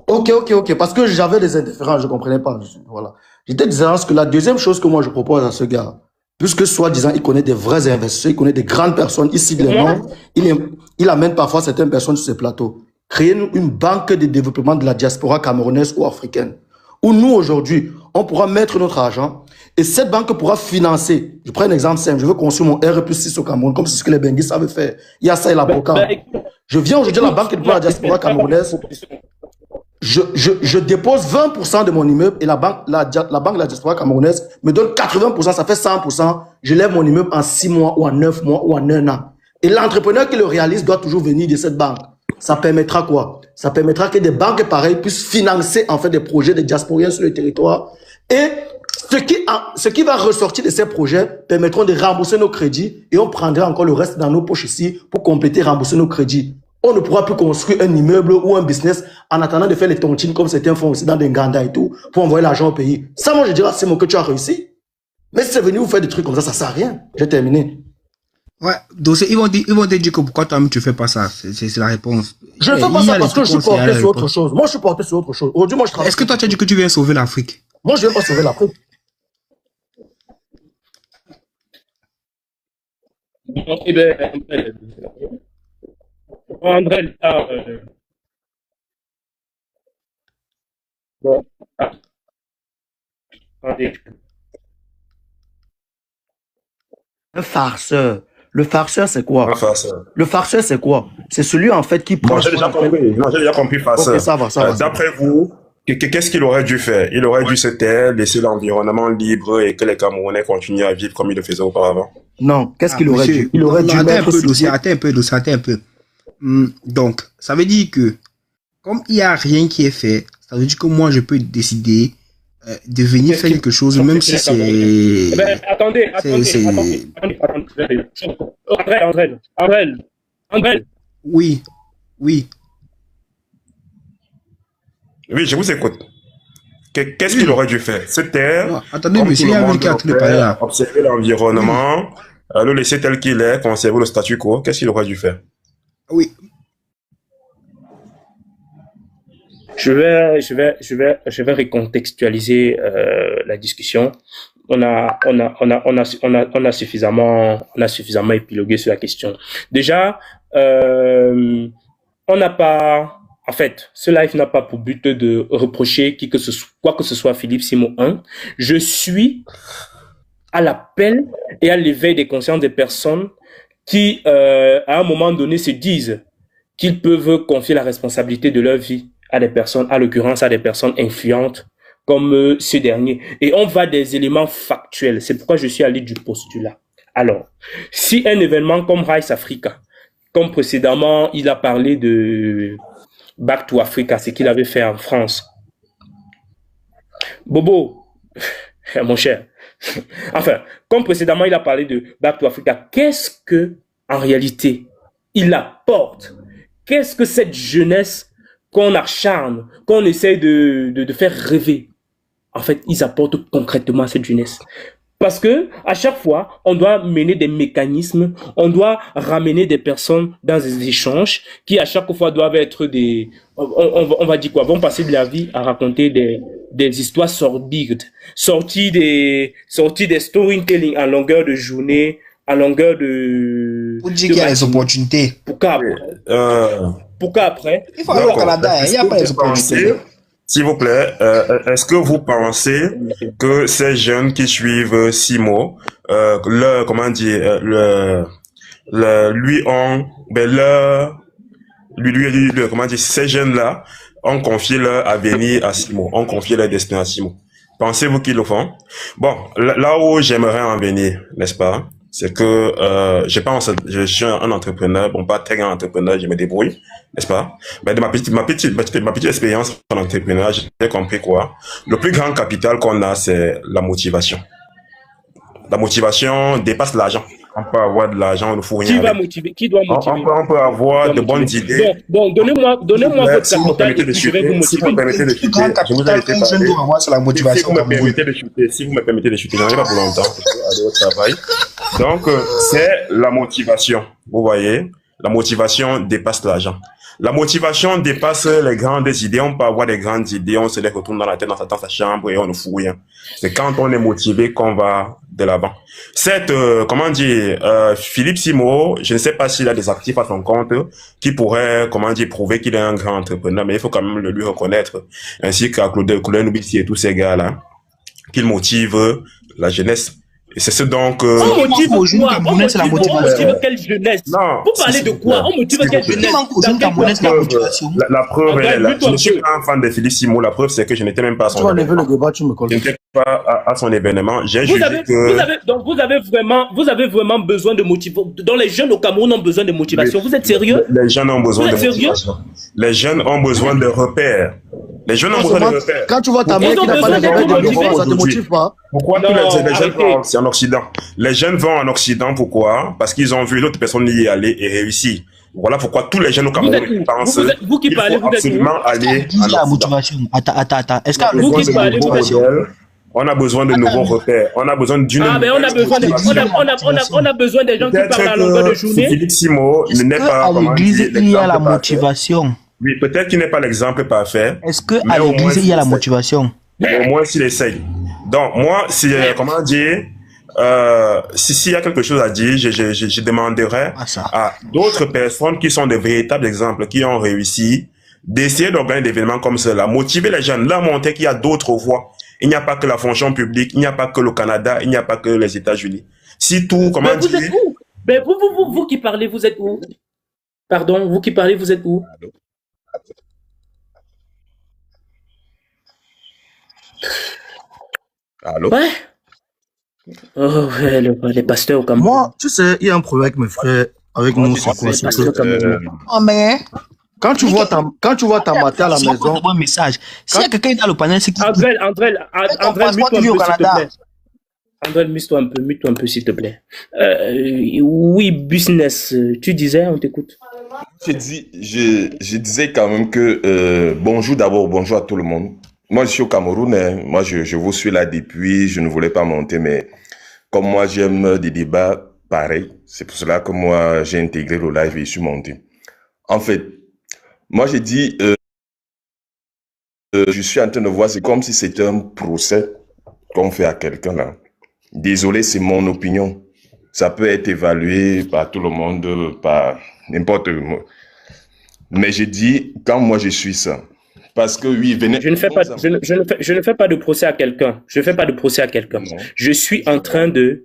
Ok. Parce que j'avais des interférences, je comprenais pas. Voilà. J'étais disant que la deuxième chose que moi je propose à ce gars, puisque soi-disant, il connaît des vrais investisseurs, il connaît des grandes personnes, il cite les noms, il amène parfois certaines personnes sur ces plateaux. Créer une banque de développement de la diaspora camerounaise ou africaine, où nous, aujourd'hui, on pourra mettre notre argent, et cette banque pourra financer. Je prends un exemple simple, je veux construire mon R+6 au Cameroun, comme c'est ce que les Benguis savent faire. Il y a ça et la Boca. Je viens aujourd'hui à la banque de la diaspora camerounaise, je dépose 20% de mon immeuble et la banque de la diaspora camerounaise me donne 80%, ça fait 100%. Je lève mon immeuble en 6 mois ou en 9 mois ou en 1 an. Et l'entrepreneur qui le réalise doit toujours venir de cette banque. Ça permettra quoi? Ça permettra que des banques pareilles puissent financer en fait des projets de diasporiens sur le territoire. Et ce qui va ressortir de ces projets permettront de rembourser nos crédits et on prendra encore le reste dans nos poches ici pour compléter et rembourser nos crédits. On ne pourra plus construire un immeuble ou un business en attendant de faire les tontines comme certains font aussi dans des Nganda et tout pour envoyer l'argent au pays. Ça, moi, je dirais, c'est mon que tu as réussi. Mais si c'est venu vous faire des trucs comme ça sert à rien. J'ai terminé. Ouais, donc ils vont te dire que pourquoi toi-même tu fais pas ça. C'est la réponse. Je ne fais pas ça parce que je suis porté sur autre chose. Moi, je suis porté sur autre chose. Aujourd'hui, moi, je travaille. Est-ce que toi, tu as dit que tu viens sauver l'Afrique? Moi, je ne viens pas sauver l'Afrique. Bon, eh ben, André, bon, ah, attendez. Un farceur. Le farceur, c'est Un quoi? farceur. Le farceur, c'est quoi? C'est celui, en fait, qui prend... Bon, j'ai déjà compris. Non, j'ai déjà compris, farceur. Ok, ça va, ça va. D'après vous, qu'est-ce qu'il aurait dû faire? Il aurait dû se taire, laisser l'environnement libre et que les Camerounais continuent à vivre comme ils le faisaient auparavant. Non, qu'est-ce qu'il aurait dû? Il aurait dû attends un mettre... peu, dossier, attends un peu. Donc, ça veut dire que, comme il n'y a rien qui est fait, ça veut dire que moi, je peux décider de venir faire quelque chose, même si c'est... Eh ben, attendez. André. Oui. Oui, je vous écoute. Qu'est-ce Oui. qu'il aurait dû faire? Se taire, Non, attendez, comme monsieur, tout il y le a un monde qui a le tout parler fait, là. observer l'environnement, le laisser tel qu'il est, conserver le statu quo. Qu'est-ce qu'il aurait dû faire? Oui. Je vais recontextualiser la discussion. On a suffisamment épilogué sur la question. Déjà, on n'a pas, en fait, ce live n'a pas pour but de reprocher quoi que ce soit à Philippe Simon 1. Je suis à l'appel et à l'éveil des consciences des personnes qui, à un moment donné, se disent qu'ils peuvent confier la responsabilité de leur vie à des personnes, à l'occurrence à des personnes influentes comme ce dernier. Et on va des éléments factuels. C'est pourquoi je suis allé du postulat. Alors, si un événement comme Rice Africa, comme précédemment, il a parlé de Back to Africa, ce qu'il avait fait en France. Bobo, mon cher, enfin, comme précédemment, il a parlé de Back to Africa, qu'est-ce que, en réalité, il apporte? Qu'est-ce que cette jeunesse qu'on acharne, qu'on essaie de faire rêver, en fait, ils apportent concrètement à cette jeunesse? Parce que à chaque fois, on doit mener des mécanismes, on doit ramener des personnes dans des échanges qui à chaque fois doivent être des, on va dire quoi, vont passer de la vie à raconter des histoires sordides, sorties des storytelling en longueur de journée, en longueur de... Pour dire qu'il y a des opportunités. Pourquoi après? Il faut aller au Canada, il n'y a pas les opportunités. S'il vous plaît, est-ce que vous pensez que ces jeunes qui suivent Simo, comment dire, comment dire, ces jeunes-là ont confié leur avenir à Simo, ont confié leur destin à Simo. Pensez-vous qu'ils le font? Bon, là où j'aimerais en venir, n'est-ce pas? C'est que je suis un entrepreneur, bon pas très grand entrepreneur, je me débrouille, n'est-ce pas? Mais de ma petite expérience en entrepreneur, j'ai compris quoi? Le plus grand capital qu'on a, c'est la motivation. La motivation dépasse l'argent. On peut avoir de l'argent, on ne fout rien. Qui va motiver? Qui doit motiver? On peut avoir de bonnes idées. Bon, donnez-moi votre si vous capital et puis je vais vous motiver. Si vous me permettez de chuter, je vous ai laissé parler. C'est la motivation. Si vous me permettez de chuter, j'en ai pas pour longtemps, pour aller au travail. Donc, c'est la motivation. Vous voyez, la motivation dépasse l'argent. La motivation dépasse les grandes idées. On peut avoir des grandes idées, on se les retourne dans la tête, dans sa chambre et on ne fout rien. C'est quand on est motivé qu'on va de l'avant. Comment dire, Philippe Simo, je ne sais pas s'il a des actifs à son compte qui pourraient, comment dire, prouver qu'il est un grand entrepreneur, mais il faut quand même le lui reconnaître, ainsi qu'à Claude Nubiti et tous ces gars-là, qu'il motive la jeunesse. Et c'est ce donc... On motive quoi? On motive quelle jeunesse? Non. Vous parlez de quoi? On motive quelle jeunesse? La preuve est là. Je ne suis pas un fan de Philippe Simo. La preuve, c'est que je n'étais même pas à son événement. Je n'étais pas à son événement. J'ai jugé que... Donc vous avez vraiment besoin de motivation. Donc les jeunes au Cameroun ont besoin de motivation. Vous êtes sérieux? Les jeunes ont besoin de motivation. Les jeunes ont besoin de repères. Les jeunes ont besoin de repères. Quand tu vois ta mère qui n'a pas de repères, ça te motive pas? Pourquoi tous les jeunes vont en Occident? Les jeunes vont en Occident, pourquoi? Parce qu'ils ont vu d'autres personnes y aller et réussir. Voilà pourquoi tous les jeunes au Cameroun pensent qu'il faut absolument aller en Occident. Attends. Est-ce que vous qui parlez, on a besoin de nouveaux repères. On a besoin d'une... Ah, mais on a besoin des gens qui parlent à longueur de journée. Philippe Simo n'est pas... à l'église, il y a la motivation? Oui, peut-être qu'il n'est pas l'exemple parfait. Est-ce qu'à l'église, il y a la motivation? Au moins, s'il essaye. Donc, moi, comment dire, s'il y a quelque chose à dire, je demanderais Ah, ça. à d'autres personnes qui sont de véritables exemples, qui ont réussi, d'essayer d'organiser des événements comme cela, motiver les jeunes, leur montrer qu'il y a d'autres voies. Il n'y a pas que la fonction publique, il n'y a pas que le Canada, il n'y a pas que les États-Unis. Si tout, comment Mais vous dire, êtes où? Mais vous qui parlez, vous êtes où? Pardon, vous qui parlez, vous êtes où? allô? Ouais. Oh, ouais, les pasteurs au Cameroun. Moi, tu sais, il y a un problème avec mes frères, avec Moi, nous, je c'est quoi? Les C'est pasteurs au que Cameroun. Oh, mais... quand tu vois ta maté à la C'est un maison, bon message. S'il y a quelqu'un dans le panel, c'est qui... André, passeport, mute-toi tu vis au un peu, s'il te Canada. plaît. André, mute-toi un peu, s'il te plaît. Oui, business, tu disais, on t'écoute. Je disais quand même que bonjour d'abord, bonjour à tout le monde. Moi, je suis au Cameroun, hein. Moi, je vous suis là depuis, je ne voulais pas monter, mais comme moi, j'aime des débats pareils, c'est pour cela que moi, j'ai intégré le live et je suis monté. En fait, moi, j'ai dit, je suis en train de voir, c'est comme si c'était un procès qu'on fait à quelqu'un là. Désolé, c'est mon opinion. Ça peut être évalué par tout le monde, par n'importe qui. Mais j'ai dit, quand moi je suis ça, parce que oui, venez. Je ne fais pas de procès à quelqu'un. Je ne fais pas de procès à quelqu'un. Non. Je suis en train de...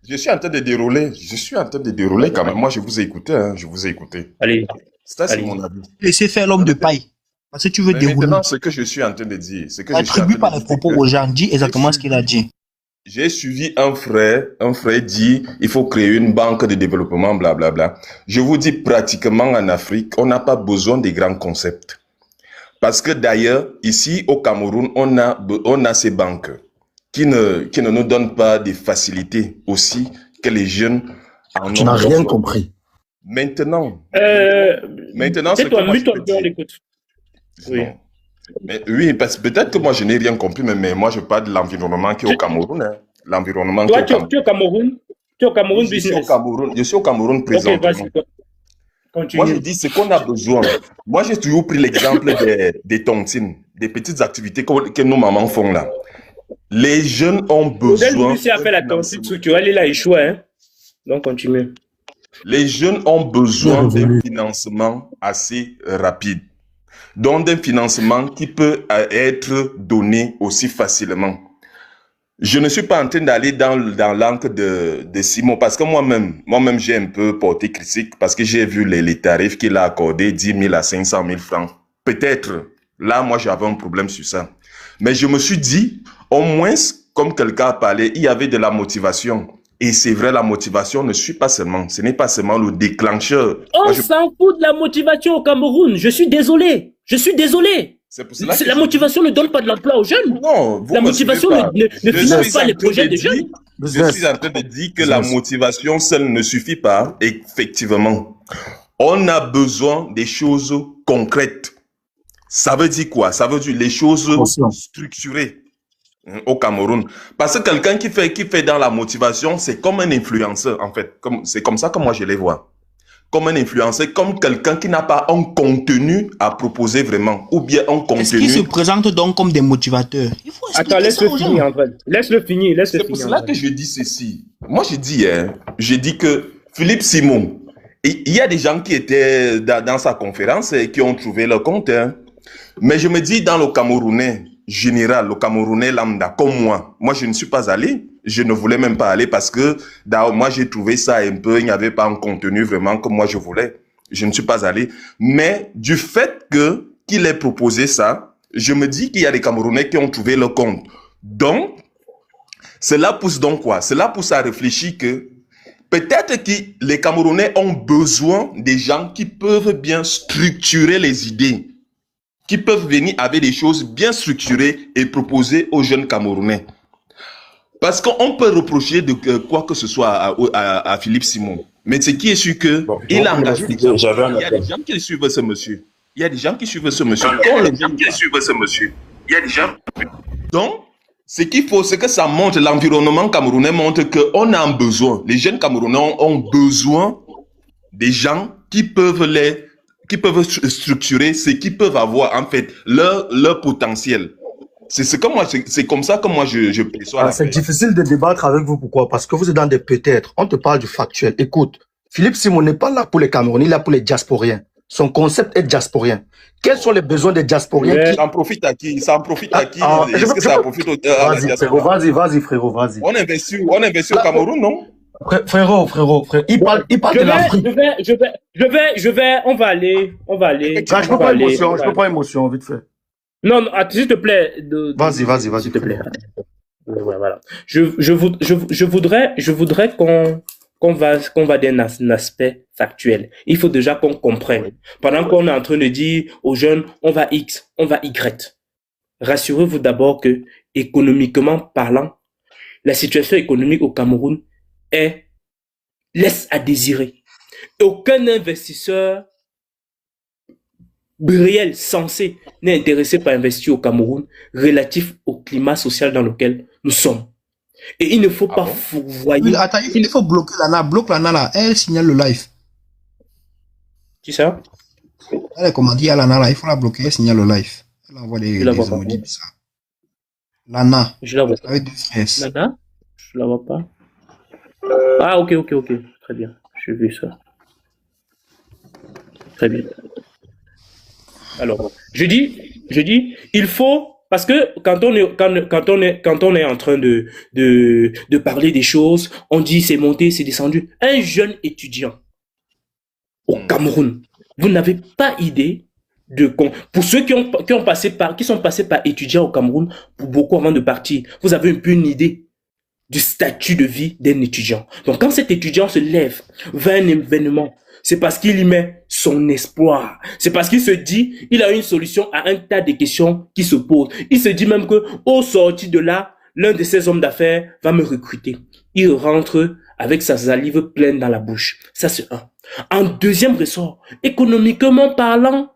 Je suis en train de dérouler. Je suis en train de dérouler quand même. Moi, je vous ai écouté, hein. Je vous ai écouté. Allez, Ça, c'est Allez. mon avis. Laissez faire l'homme de paille. Parce que tu veux Mais dérouler. maintenant, ce que je suis en train de dire, c'est que je suis en Attribue train pas de les dire propos que aux gens. Dis exactement ce qu'il a dit. j'ai suivi un frère dit, il faut créer une banque de développement, blablabla. Je vous dis, pratiquement en Afrique, on n'a pas besoin des grands concepts. Parce que d'ailleurs, ici au Cameroun, on a ces banques qui ne nous donnent pas des facilités aussi que les jeunes en tu ont n'as rien besoin. compris. Maintenant, ce tais-toi, que moi je mute-toi peux un peu, on dire, l'écoute. Oui. non. Mais oui, parce que peut-être que moi je n'ai rien compris, mais moi je parle de l'environnement qui est au Cameroun, hein. L'environnement qui Toi, est au tu es Cameroun. au Cameroun Je suis au business. Cameroun, je suis au Cameroun Ok, présentement. vas-y, Moi, je continue. dis ce qu'on a besoin. Moi, j'ai toujours pris l'exemple des tontines, des petites activités que nos mamans font là. Les jeunes ont Odel besoin Lucie a fait la d'un tontine financement. structurelle, il a échoué. Hein? Donc, continue. Les jeunes ont besoin Bien d'un revenu. financement assez rapide. Donc, d'un financement qui peut être donné aussi facilement. Je ne suis pas en train d'aller dans l'encre de Simon parce que moi-même, j'ai un peu porté critique parce que j'ai vu les tarifs qu'il a accordés, 10 000 à 500 000 francs. Peut-être, là, moi, j'avais un problème sur ça. Mais je me suis dit, au moins, comme quelqu'un a parlé, il y avait de la motivation. Et c'est vrai, la motivation ce n'est pas seulement le déclencheur. On Moi, je- s'en fout de la motivation au Cameroun. Je suis désolé. c'est pour cela que La je motivation ne donne pas de l'emploi aux jeunes. Non, vous La me motivation suivez pas. ne Je finance suis pas en les train projets de des dire- jeunes. Je suis en train de dire que la motivation seule ne suffit pas. Effectivement, on a besoin des choses concrètes. Ça veut dire quoi? Ça veut dire les choses Attention. structurées au Cameroun. Parce que quelqu'un qui fait dans la motivation, c'est comme un influenceur en fait. C'est comme ça que moi je les vois. Comme un influenceur, comme quelqu'un qui n'a pas un contenu à proposer vraiment, ou bien un Est-ce qu'ils se contenu. présentent donc comme des motivateurs? Il faut expliquer Attends, ça laisse-le aux gens. finir, André. Laisse-le finir. C'est pour cela que je dis ceci. Moi, j'ai dit que Philippe Simon, il y a des gens qui étaient dans sa conférence et qui ont trouvé leur compte. Hein. Mais je me dis, dans le Camerounais général, le Camerounais lambda, comme moi je ne suis pas allé. Je ne voulais même pas aller parce que moi, j'ai trouvé ça un peu, il n'y avait pas un contenu vraiment comme moi je voulais. Je ne suis pas allé. Mais du fait qu'il ait proposé ça, je me dis qu'il y a des Camerounais qui ont trouvé leur compte. Donc, cela pousse donc quoi? Cela pousse à réfléchir que peut-être que les Camerounais ont besoin des gens qui peuvent bien structurer les idées, qui peuvent venir avec des choses bien structurées et proposer aux jeunes Camerounais. Parce qu'on peut reprocher de quoi que ce soit à Philippe Simon. Mais ce qui est sûr que il a engagé des gens. Il y a des gens qui suivent ce monsieur. Il y a des gens qui suivent ce monsieur. Donc, ce qu'il faut, c'est que ça montre, l'environnement camerounais montre qu'on a un besoin. Les jeunes Camerounais ont besoin des gens qui peuvent structurer ce qu'ils peuvent avoir, en fait, leur potentiel. C'est comme ça que moi je perçois la C'est paix. difficile de débattre avec vous. Pourquoi? Parce que vous êtes dans des peut-être. On te parle du factuel. Écoute, Philippe Simon n'est pas là pour les Camerounais, il est là pour les diasporiens. Son concept est diasporien. Quels sont les besoins des diasporiens Ça en profite à qui? Ça en profite à qui? Est-ce que ça profite à la Vas-y, frérot, diaspora? vas-y, frérot, vas-y. On investit au Cameroun, non? Frérot, il parle de l'Afrique. On va aller. Je peux pas émotion, vite fait. Non, s'il te plaît. Vas-y. S'il te plaît. Ouais, voilà. Je voudrais qu'on va d'un aspect factuel. Il faut déjà qu'on comprenne. Pendant qu'on est en train de dire aux jeunes, on va X, on va Y. Rassurez-vous d'abord que, économiquement parlant, la situation économique au Cameroun laisse à désirer. Aucun investisseur réel, sensé, n'est intéressé par investir au Cameroun relatif au climat social dans lequel nous sommes. Et il ne faut pas fourvoyer. Attends, il faut bloquer Lana. Bloque Lana là. Elle signale le live. Qui ça? Elle est commandée à Lana là. Il faut la bloquer. Elle signale le live. Elle envoie des emojis bizarres. Lana. Je la vois pas. Avec 2 fraises. Lana? Je la vois pas. Ah, ok. Très bien. J'ai vu ça. Très bien. Alors, je dis, il faut, parce que quand on est en train de parler des choses, on dit c'est monté, c'est descendu. Un jeune étudiant au Cameroun, vous n'avez pas idée pour ceux qui sont passés par étudiants au Cameroun, pour beaucoup avant de partir, vous avez un peu une idée du statut de vie d'un étudiant. Donc, quand cet étudiant se lève vers un événement, c'est parce qu'il y met son espoir. C'est parce qu'il se dit, il a une solution à un tas de questions qui se posent. Il se dit même que, au sorti de là, l'un de ces hommes d'affaires va me recruter. Il rentre avec sa salive pleine dans la bouche. Ça, c'est un. En deuxième ressort, économiquement parlant,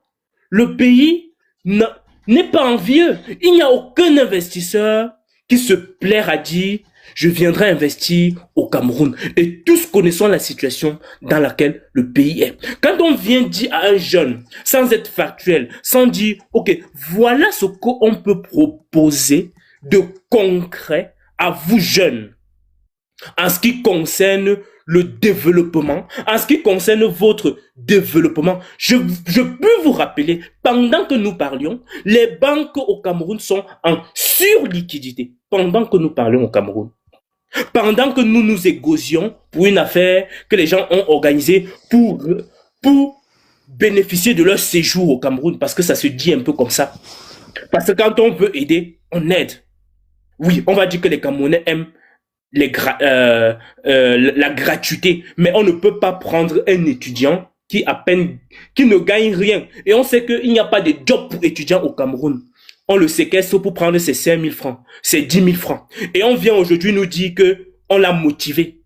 le pays n'est pas envieux. Il n'y a aucun investisseur qui se plaire à dire je viendrai investir au Cameroun. Et tous connaissons la situation dans laquelle le pays est. Quand on vient dire à un jeune, sans être factuel, sans dire, ok, voilà ce qu'on peut proposer de concret à vous jeunes, en ce qui concerne le développement, en ce qui concerne votre développement, je peux vous rappeler, pendant que nous parlions, les banques au Cameroun sont en surliquidité. Pendant que nous parlions au Cameroun. Pendant que nous nous égosions pour une affaire que les gens ont organisée pour bénéficier de leur séjour au Cameroun, parce que ça se dit un peu comme ça. Parce que quand on veut aider, on aide. Oui, on va dire que les Camerounais aiment la gratuité, mais on ne peut pas prendre un étudiant qui ne gagne rien. Et on sait qu'il n'y a pas de job pour étudiants au Cameroun. On le séquestre pour prendre ses 5 000 francs, ses 10 000 francs. Et on vient aujourd'hui nous dire que on l'a motivé.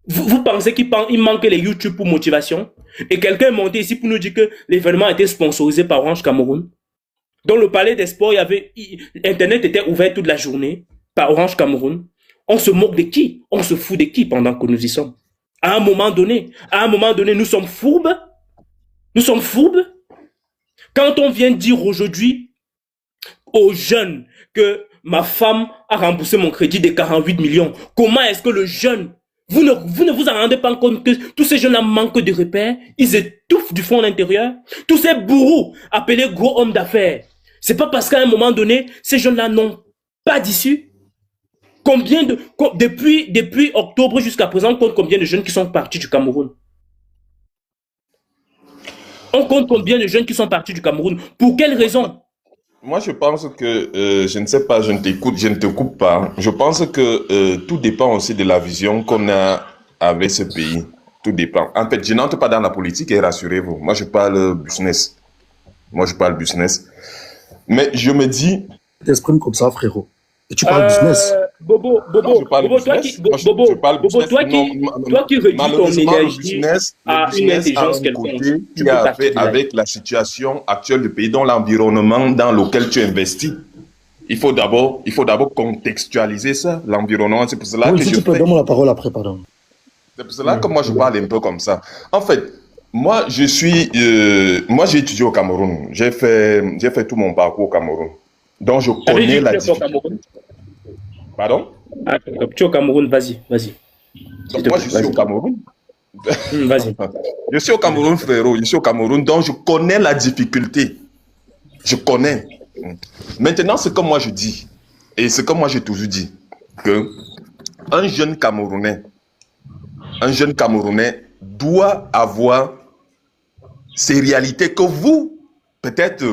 Vous pensez qu'il manque les YouTube pour motivation? Et quelqu'un est monté ici pour nous dire que l'événement a été sponsorisé par Orange Cameroun. Dans le palais des sports, Internet était ouvert toute la journée par Orange Cameroun. On se moque de qui? On se fout de qui pendant que nous y sommes? À un moment donné, nous sommes fourbes. Nous sommes fourbes. Quand on vient dire aujourd'hui aux jeunes que ma femme a remboursé mon crédit de 48 millions. Comment est-ce que le jeune, vous ne vous en rendez pas compte que tous ces jeunes-là manquent de repères, ils étouffent du fond à l'intérieur. Tous ces bourreaux appelés gros hommes d'affaires, c'est pas parce qu'à un moment donné, ces jeunes-là n'ont pas d'issue. Depuis octobre jusqu'à présent, on compte combien de jeunes qui sont partis du Cameroun? On compte combien de jeunes qui sont partis du Cameroun? Pour quelle raison? Moi, je pense que, je ne sais pas, je ne te coupe pas. Je pense que tout dépend aussi de la vision qu'on a avec ce pays. Tout dépend. En fait, je n'entre pas dans la politique et rassurez-vous. Moi, je parle business. Mais je me dis... Tu t'exprimes comme ça, frérot. Et tu parles business. Bobo, toi qui réduis ton énergie à une intelligence quelconque, tu peux avec la situation actuelle du pays, dans l'environnement dans lequel tu investis. Il faut d'abord contextualiser ça, l'environnement. C'est pour cela que si tu peux donner la parole après, pardon. C'est pour cela que moi je parle un peu comme ça. En fait, moi j'ai étudié au Cameroun. J'ai fait tout mon parcours au Cameroun. Donc, je T'avais dit connais la que tu es au difficulté. Cameroun. Pardon? Ah, tu es au Cameroun, vas-y. S'il Donc, te moi, plaît, je suis au vas-y. Cameroun. Vas-y. Je suis au Cameroun, frérot. Je suis au Cameroun. Donc, je connais la difficulté. Je connais. Maintenant, ce que moi je dis, et ce que moi j'ai toujours dit, que un jeune Camerounais doit avoir ces réalités que vous, peut-être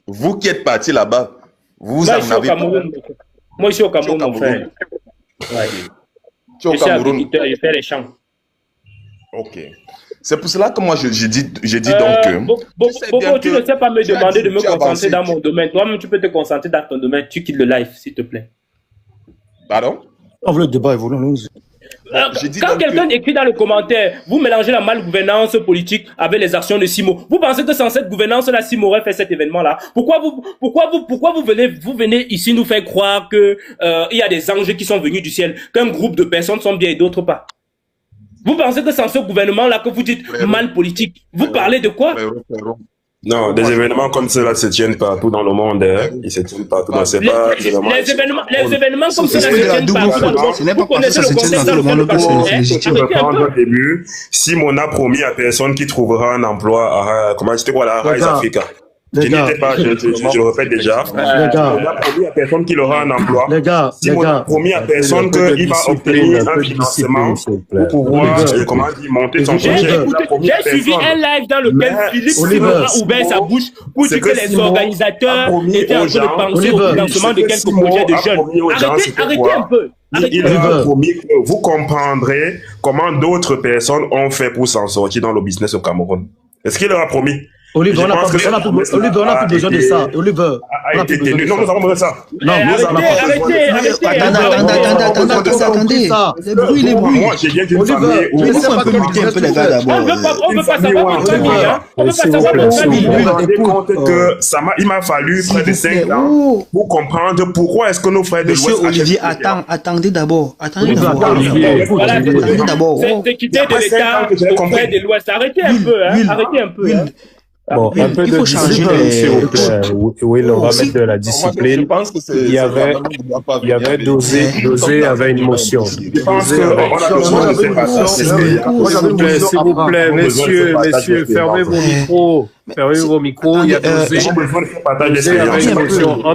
vous qui êtes parti là-bas, vous Moi, en ici au avez pas. Cameroun. Moi, ici au Tu es au Cameroun, mon frère. Cameroun. Ouais. Tu es au Je suis Cameroun. agriculteur, je fais les champs. Ok. C'est pour cela que moi j'ai dit donc que tu sais bien Bobo, tu ne que sais pas me tu as demander dit- de me tu as concentrer avancé. dans mon domaine. Toi-même, tu peux te concentrer dans ton domaine. Tu quittes le live, s'il te plaît. Pardon? On veut le débat évolue. J'ai dit Quand donc quelqu'un écrit dans le commentaire, vous mélangez la malgouvernance politique avec les actions de Simo. Vous pensez que sans cette gouvernance-là, Simo aurait fait cet événement-là? Pourquoi vous venez ici nous faire croire que il y a des anges qui sont venus du ciel, qu'un groupe de personnes sont bien et d'autres pas? Vous pensez que sans ce gouvernement-là que vous dites mal politique, vous parlez de quoi? frérot. Non, des événements comme cela se tiennent partout dans le monde. Hein. Ils se tiennent partout. Donc, c'est pas Les événements comme C'est cela de se la tiennent double partout dans le faute. monde. Ce n'est Vous pas parce que connaissez ça le se tient contexte dans dans le lequel monde que nous c'est passons. légitime. Je Arrêtez vais un peu. prendre au début. Simon a promis à personne qui trouvera un emploi à, comment c'était quoi, la Rise gars, Africa. les Je n'y gars, étais pas, je le répète déjà. Les gars, On a promis à personne qu'il aura un emploi. les gars, Simon a promis à personne qu'il va obtenir un financement pour pouvoir, Oliver. comment dire, monter son J'ai projet. écouté- Il a promis à J'ai suivi personne. un live dans lequel Mais Philippe Simon Oliver, a ouvert sa bouche pour c'est dire que que les Simon organisateurs a promis étaient en aux train de gens- penser au Oliver, financement de ce que quelques Simon projets de a jeunes. promis aux gens, c'était Arrêtez quoi? un peu. Arrêtez Il un a peu. promis que vous comprendrez comment d'autres personnes ont fait pour s'en sortir dans le business au Cameroun. Est-ce qu'il leur a promis? Oliver, Je on n'a pense pas, que on a cette plus, Oliver, on n'a plus besoin de ça. Oliver, on a n'a plus été besoin de tenu. Non, nous ça. avons besoin de ça. Non, Attendez. Les bruits, les bruits, les gars, d'abord. On veut pas savoir votre famille, hein. On veut pas savoir votre famille. Vous vous rendez compte que il m'a fallu près de 5 ans pour comprendre pourquoi est-ce que nos frères de Monsieur l'Ouest Olivier, achètent attendez d'abord. Attendez Olivier, d'abord. Olivier, Voilà, Attendez d'abord. c'est quitter de Il y a pas l'État 5 ans que j'avais au compris. frère de l'Ouest. Arrêtez un peu, hein. Arrêtez un peu, hein. Bon, un peu il de faut changer discipline, les- s'il vous plaît. Oui, on va aussi- mettre de la Je discipline. pense que c'est. Il y avait Dosé avait une motion. Je pense qu'on a besoin de ces passages. S'il vous plaît, messieurs, fermez vos micros. Fermez vos micros. Il y a Dosé. Ils ont besoin de faire partage Dosé avait une d'expérience. motion.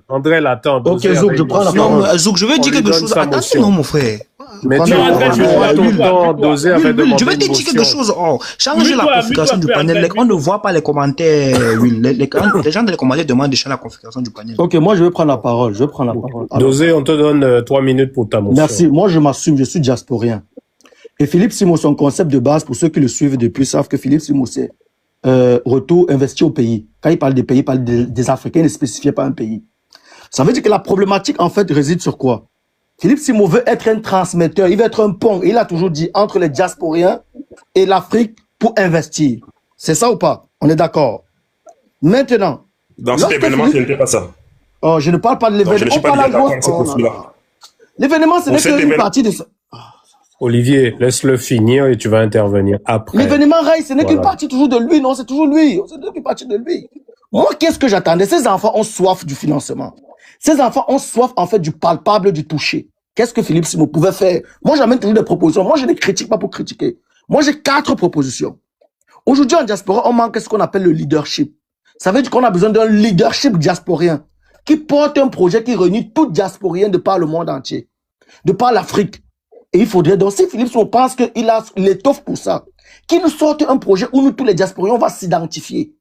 Andrel, attends. Ok, Dosé Zouk, avait je une prends la motion. Non, parole. Zouk, je veux On dire lui quelque donne chose. sa Attendez, motion. non, mon frère. Mais tu Non, André, je suis as là, eu le temps, toi. Dosé avait Will, demandé je vais une te dire quelque motion. chose. Oh, changer la Mute-toi, configuration du mute-toi, panel. André, On ne voit pas les commentaires, Will. Les gens dans les commentaires demandent de changer la configuration du panel. Ok, moi je vais prendre la parole. Alors, Dosé, on te donne 3 minutes pour ta motion. merci. Moi je m'assume, je suis diasporien. Et Philippe Simon, son concept de base, pour ceux qui le suivent depuis, savent que Philippe Simon, c'est retour investi au pays. Quand il parle des pays, il parle des Africains, il ne spécifiait pas un pays. Ça veut dire que la problématique, en fait, réside sur quoi? Philippe Simon veut être un transmetteur, il veut être un pont. Il a toujours dit entre les diasporiens et l'Afrique pour investir. C'est ça ou pas? On est d'accord. Maintenant. Dans cet lorsque événement, Philippe- ce n'était pas ça. Oh, je ne parle pas de Donc, je l'événement. ne suis On pas parle à d'accord gauche. avec ce profil-là. L'événement, ce Pour n'est cet qu'une événement- partie de ça. Olivier, laisse-le finir et tu vas intervenir après. L'événement Rai, ce n'est qu'une Voilà. partie toujours de lui, non, c'est toujours lui. C'est qu'une partie de lui. Moi, qu'est-ce que j'attendais? Ces enfants ont soif du financement. Ces enfants ont soif, en fait, du palpable, du toucher. Qu'est-ce que Philippe Simon pouvait faire? Moi, j'amène toujours des propositions. Moi, je ne critique pas pour critiquer. Moi, j'ai 4 propositions. Aujourd'hui, en diaspora, on manque ce qu'on appelle le leadership. Ça veut dire qu'on a besoin d'un leadership diasporien qui porte un projet qui réunit tout diasporien de par le monde entier, de par l'Afrique. Et il faudrait donc, si Philippe Simon pense qu'il a l'étoffe pour ça, qu'il nous sorte un projet où nous, tous les diasporiens, on va s'identifier.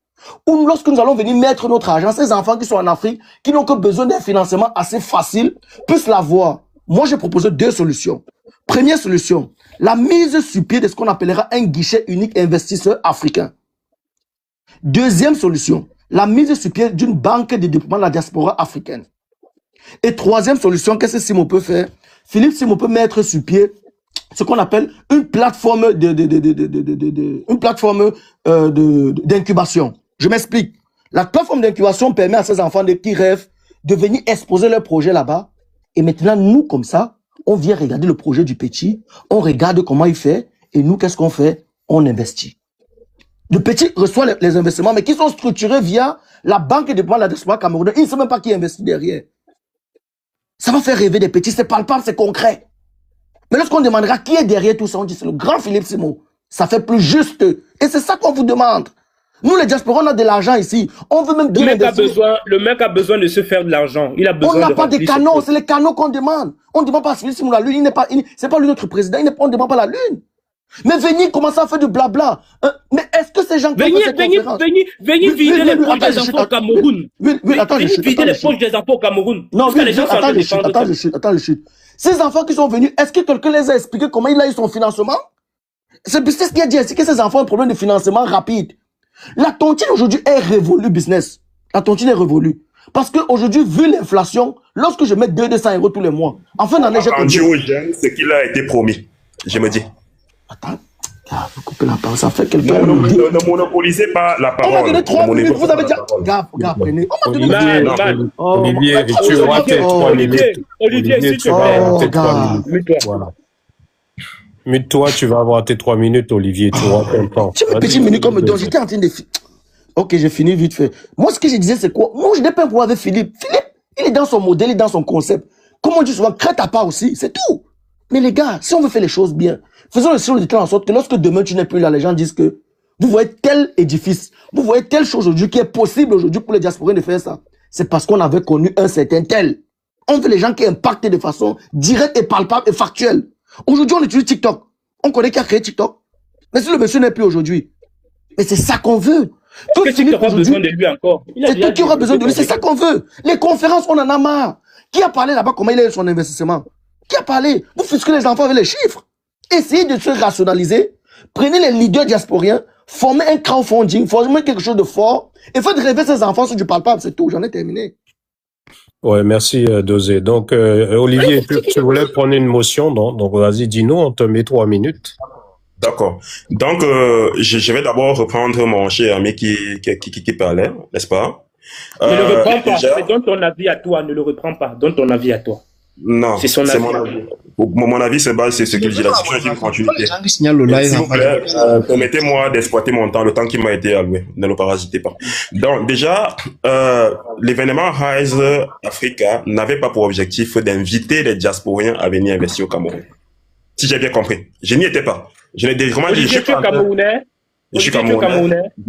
Où lorsque nous allons venir mettre notre argent, ces enfants qui sont en Afrique, qui n'ont que besoin d'un financement assez facile, puissent l'avoir. Moi, j'ai proposé 2 solutions. Première solution, la mise sur pied de ce qu'on appellera un guichet unique investisseur africain. Deuxième solution, la mise sur pied d'une banque de développement de la diaspora africaine. Et troisième solution, qu'est-ce que Simon peut faire? Philippe Simon peut mettre sur pied ce qu'on appelle une plateforme d'incubation. Je m'explique. La plateforme d'incubation permet à ces enfants qui rêvent de venir exposer leur projet là-bas. Et maintenant, nous, comme ça, on vient regarder le projet du petit, on regarde comment il fait, et nous, qu'est-ce qu'on fait? On investit. Le petit reçoit les investissements, mais qui sont structurés via la banque de développement de la diaspora camerounaise. Il ne sait même pas qui investit derrière. Ça va faire rêver des petits, c'est palpable, c'est concret. Mais lorsqu'on demandera qui est derrière tout ça, on dit c'est le grand Philippe Simon. Ça fait plus juste. Et c'est ça qu'on vous demande. Nous, les diasporas, on a de l'argent ici. On veut même bien le mec a besoin de se faire de l'argent. Il a besoin. On n'a pas de canaux, c'est les canaux qu'on demande. On ne demande pas à Philippe Simon la Lune, c'est pas lui notre président, on ne demande pas la Lune. Mais venez commencer à faire du blabla. Mais est-ce que ces gens qui venez vider les poches des enfants au Cameroun. Venez vider les poches des enfants au Cameroun. Non, attends, je chute. Ces enfants qui sont venus, est-ce que quelqu'un les a expliqué comment il a eu son financement? C'est ce qu'il a dit, c'est que ces enfants ont un problème de financement rapide. La tontine aujourd'hui est révolue, business. La tontine est révolue. Parce qu'aujourd'hui, vu l'inflation, lorsque je mets 200 € tous les mois, en fin d'année, j'ai rendu aux jeunes ce qu'il a été promis, je me dis. Attends, vous coupez la parole, ça fait quelqu'un. Ne monopolisez pas la parole. On m'a donné 3 minutes, vous avez déjà. Gars, prenez. On m'a donné 3 minutes. Olivier, tu auras tes 3 minutes. Olivier, si tu veux. Mute-toi, tu vas avoir tes 3 minutes, Olivier, tu auras ton temps. Tu me petite minute comme donc j'étais en train de. Ok, j'ai fini vite fait. Moi, ce que je disais, c'est quoi? Moi, je n'ai pas un problème avec Philippe. Philippe, il est dans son modèle, il est dans son concept. Comme on dit souvent, crée ta part aussi, c'est tout. Mais les gars, si on veut faire les choses bien, faisons de telle sorte que lorsque demain tu n'es plus là, les gens disent que vous voyez tel édifice, vous voyez telle chose aujourd'hui qui est possible aujourd'hui pour les diasporais de faire ça. C'est parce qu'on avait connu un certain tel. On veut les gens qui impactent de façon directe et palpable et factuelle. Aujourd'hui, on utilise TikTok. On connaît qui a créé TikTok. Mais si le monsieur n'est plus aujourd'hui, mais c'est ça qu'on veut. Tout qui aura besoin de lui encore. C'est tout qui aura besoin de lui, c'est ça qu'on veut. Les conférences, on en a marre. Qui a parlé là-bas, comment il a eu son investissement? Qui a parlé? Vous fusquez les enfants avec les chiffres. Essayez de se rationaliser. Prenez les leaders diasporiens, formez un crowdfunding, formez quelque chose de fort, et faites rêver ces enfants sur du palpable, c'est tout. J'en ai terminé. Ouais, merci, Dosé. Donc, Olivier, tu voulais prendre une motion, non? Donc, vas-y, dis-nous, on te met 3 minutes. D'accord. Donc, je vais d'abord reprendre mon cher ami qui parlait, n'est-ce pas? Ne le reprends pas. C'est donne ton avis à toi. Ne le reprends pas. Donne ton avis à toi. Non, c'est son avis. Mon avis se base sur ce qu'il dit. La discussion est une continuité. S'il vous plaît, permettez-moi d'exploiter mon temps, le temps qui m'a été alloué. Ne le parasitez pas. Donc, déjà, l'événement Rise Africa n'avait pas pour objectif d'inviter les diasporiens à venir investir au Cameroun. Si j'ai bien compris. Je n'y étais pas. Je n'ai comment dire, je suis Camerounais. Je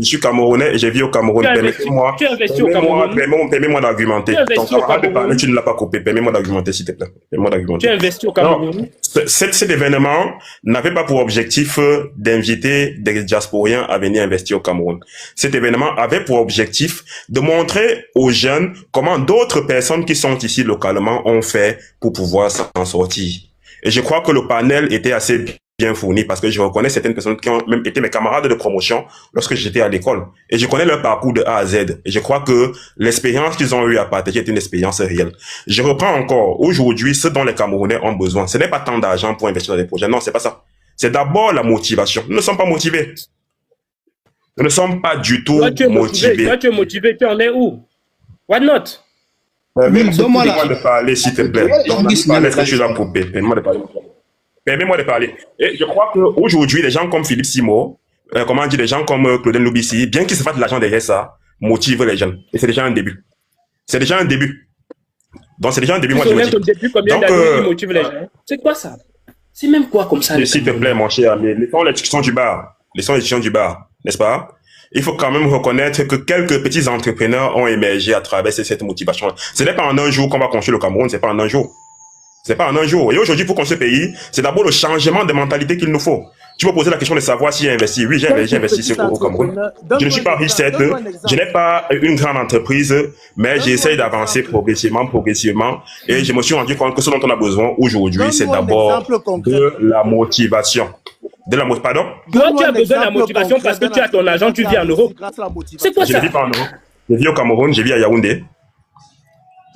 suis Camerounais et je vis au Cameroun. Permets-moi d'argumenter. Ton camarade de parler, tu ne l'as pas coupé. Permets-moi d'argumenter, s'il te plaît. Permets-moi d'argumenter. Tu investis au Cameroun. Cet événement n'avait pas pour objectif d'inviter des diasporiens à venir investir au Cameroun. Cet événement avait pour objectif de montrer aux jeunes comment d'autres personnes qui sont ici localement ont fait pour pouvoir s'en sortir. Et je crois que le panel était assez bien fourni parce que je reconnais certaines personnes qui ont même été mes camarades de promotion lorsque j'étais à l'école. Et je connais leur parcours de A à Z. Et je crois que l'expérience qu'ils ont eu à partager est une expérience réelle. Je reprends encore. Aujourd'hui, ce dont les Camerounais ont besoin, ce n'est pas tant d'argent pour investir dans des projets. Non, c'est pas ça. C'est d'abord la motivation. Nous ne sommes pas motivés. Nous ne sommes pas du tout motivés. Toi, tu es motivé. Tu en es où? Why not? Donne-moi de parler, s'il te plaît. Permets-moi de parler. Et je crois qu'aujourd'hui, les gens comme Philippe Simon, comment dire, les gens comme Claudine Loubissi, bien qu'ils se fassent de l'argent derrière ça, motivent les jeunes. Et c'est déjà un début. C'est déjà un début. Donc c'est déjà un début, moi je me dis. Donc, motive les gens. C'est quoi ça? C'est même quoi comme ça? S'il te plaît, mon cher ami, laissons les discussions du bar. Laissons les discussions du bar, n'est-ce pas? Il faut quand même reconnaître que quelques petits entrepreneurs ont émergé à travers cette motivation. Ce n'est pas en un jour qu'on va construire le Cameroun, c'est pas en un jour. C'est pas en un jour. Et aujourd'hui, pour construire ce pays, c'est d'abord le changement de mentalité qu'il nous faut. Tu peux poser la question de savoir si j'ai investi. Oui, j'ai investi au Cameroun. Je ne suis pas riche, certes. Je n'ai pas une grande entreprise, mais j'essaie d'avancer progressivement. Et je me suis rendu compte que ce dont on a besoin aujourd'hui, c'est d'abord de la motivation. Pardon? Toi, tu as besoin de la motivation parce que tu as ton argent, tu vis en Europe. C'est quoi ça? Je ne vis pas en Europe. Je vis au Cameroun, je vis à Yaoundé.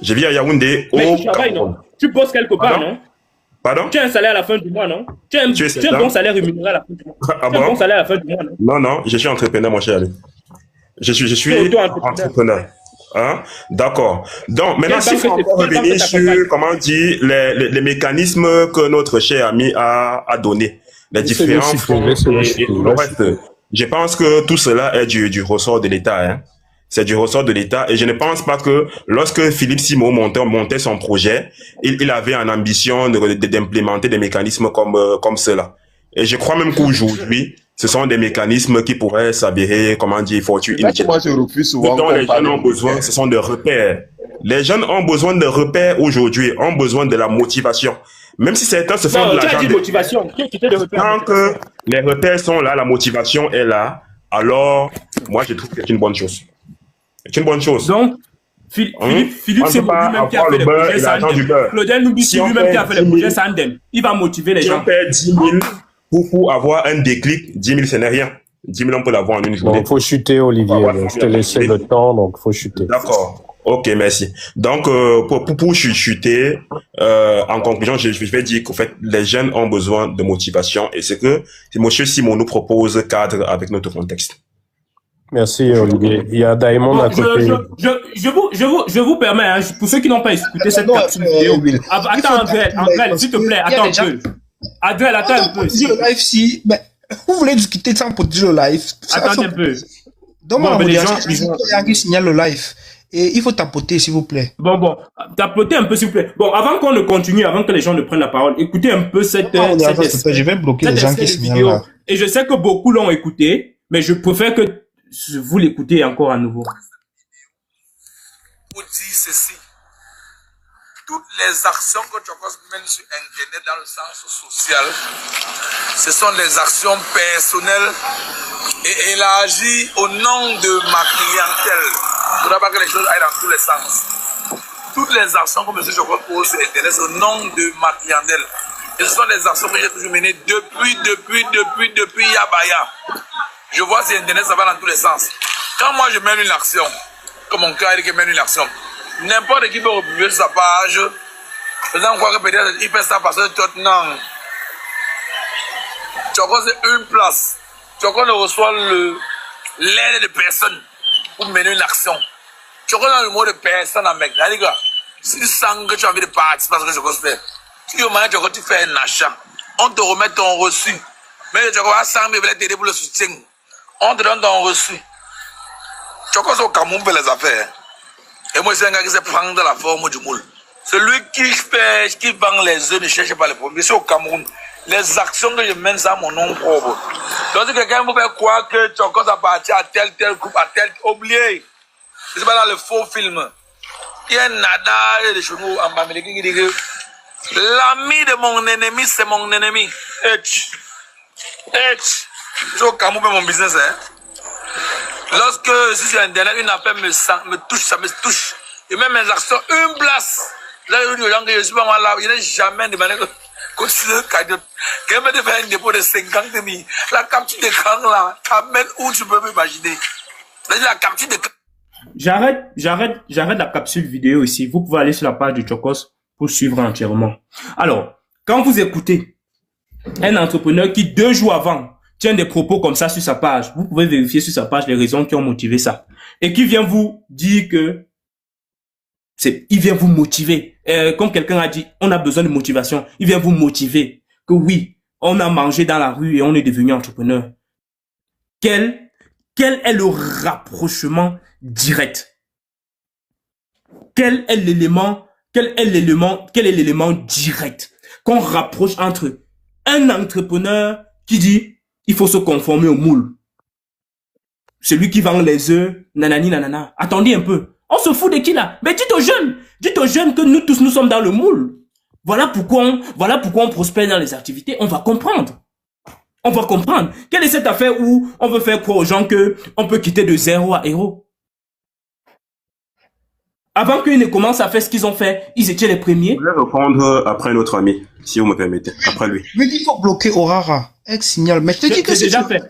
Je vis à Yaoundé au Cameroun. Tu bosses quelque part, non? Pardon? Tu as un salaire à la fin du mois, non? Tu as un bon salaire rémunéré à la fin du mois. Ah tu as un bon salaire à la fin du mois, non? Non, je suis entrepreneur, mon cher ami. Je suis entrepreneur. Hein? D'accord. Donc, maintenant, s'il faut encore revenir sur, comment dire, les mécanismes que notre cher ami a donné. Les différents fonds et le reste. Je pense que tout cela est du ressort de l'État, hein. C'est du ressort de l'État et je ne pense pas que lorsque Philippe Simon montait son projet, il avait en ambition d'implémenter des mécanismes comme cela. Et je crois même qu'aujourd'hui, ce sont des mécanismes qui pourraient s'avérer, comment dire, fortuits. Moi, je refuse souvent. Ce dont les jeunes ont besoin, ce sont de repères. Les jeunes ont besoin de repères aujourd'hui, ont besoin de la motivation. Même si certains se font de l'argent. Motivation. Tant que les repères sont là, la motivation est là, alors moi je trouve que c'est une bonne chose. C'est une bonne chose. Donc, Philippe, c'est lui-même qui a fait le projet Sandem. Claudel nous dit c'est lui-même qui a fait le projet Sandem. Il va motiver les gens. Si on perd 10 000 pour avoir un déclic, 10 000 ce n'est rien. 10 000 on peut l'avoir en une journée. Bon, faut chuter, Olivier. Je t'ai laissé le temps, donc faut chuter. D'accord. Ok, merci. Donc, pour chuter, en conclusion, je vais dire qu'en fait, les jeunes ont besoin de motivation et c'est que monsieur Simon nous propose cadre avec notre contexte. Merci, Olivier. Il y a Daimon à côté. Je vous permets, hein, pour ceux qui n'ont pas écouté cette capsule vidéo. Attends, André, s'il te plaît, attends un peu. André, attends un peu. Le live, si, ben, vous voulez discuter de ça pour dire le live. Attends un peu. Donc, moi, il y a qui signale le live. Et il faut tapoter, s'il vous plaît. Bon, tapoter un peu, s'il vous plaît. Bon, avant qu'on ne continue, avant que les gens ne prennent la parole, écoutez un peu je vais bloquer les gens qui signalent là. Et je sais que beaucoup l'ont écouté, mais je préfère que vous l'écoutez encore à nouveau. Pour dire ceci, toutes les actions que Tchokos mène sur Internet dans le sens social, ce sont des actions personnelles et élargies au nom de ma clientèle. Il ne faudra pas que les choses aillent dans tous les sens. Toutes les actions que M. Tchokos pose sur Internet, c'est au nom de ma clientèle. Et ce sont des actions que j'ai toujours menées depuis Yabaya. Je vois sur Internet, ça va dans tous les sens. Quand moi je mène une action, comme mon cas, il mène une action, n'importe qui peut republier sur sa page, faisant croire que peut-être il fait ça parce que Tottenham, Tchokos c'est une place. Tchokos ne reçoit l'aide de personne pour mener une action. Tchokos a le mot de personne en mec. Les gars, si tu sens que tu as envie de participer à ce que Tchokos fait, si au moment Tchokos tu fais un achat, on te remet ton reçu. Mais Tchokos a 100 000 t'aider pour le soutien. On te donne ton reçu. Tchokos au Cameroun fait les affaires. Et moi, c'est un gars qui se prend de la forme du moule. Celui qui vend les œufs ne cherche pas les problèmes. C'est au Cameroun. Les actions que je mène, ça mon nom propre. Donc, si quelqu'un vous fait croire que Tchokos appartient à tel groupe, à tel, oubliez. C'est pas dans le faux film. Il y a un nada de chez nous en Amérique qui dit que l'ami de mon ennemi, c'est mon ennemi. C'est au Cameroun, mon business, hein. Lorsque, si sur Internet, une affaire me touche, ça me touche. Et même mes actions, une place. Là, il y a des gens que je suis pas mal là, il n'y a jamais demandé que quelqu'un me fait un dépôt de 50 000. La capture d'écran là, t'amène où tu peux m'imaginer. La capture d'écran. J'arrête la capsule vidéo ici. Vous pouvez aller sur la page de Tchokos pour suivre entièrement. Alors, quand vous écoutez un entrepreneur qui 2 jours avant tient des propos comme ça sur sa page, vous pouvez vérifier sur sa page les raisons qui ont motivé ça. Et qui vient vous dire que il vient vous motiver. Comme quelqu'un a dit, on a besoin de motivation. Il vient vous motiver. Que oui, on a mangé dans la rue et on est devenu entrepreneur. Quel est le rapprochement direct? Quel est l'élément direct qu'on rapproche entre un entrepreneur qui dit il faut se conformer au moule, celui qui vend les œufs, nanani nanana. Attendez un peu. On se fout de qui là? Mais dites aux jeunes que nous tous nous sommes dans le moule. Voilà pourquoi on prospère dans les activités. On va comprendre. Quelle est cette affaire où on veut faire croire aux gens que on peut quitter de 0 à héros? Avant qu'ils ne commencent à faire ce qu'ils ont fait, ils étaient les premiers. Je vais répondre après notre ami, si vous me permettez, après lui. Mais il faut bloquer Orara, ex-signal. Mais je te dis que c'est déjà fait.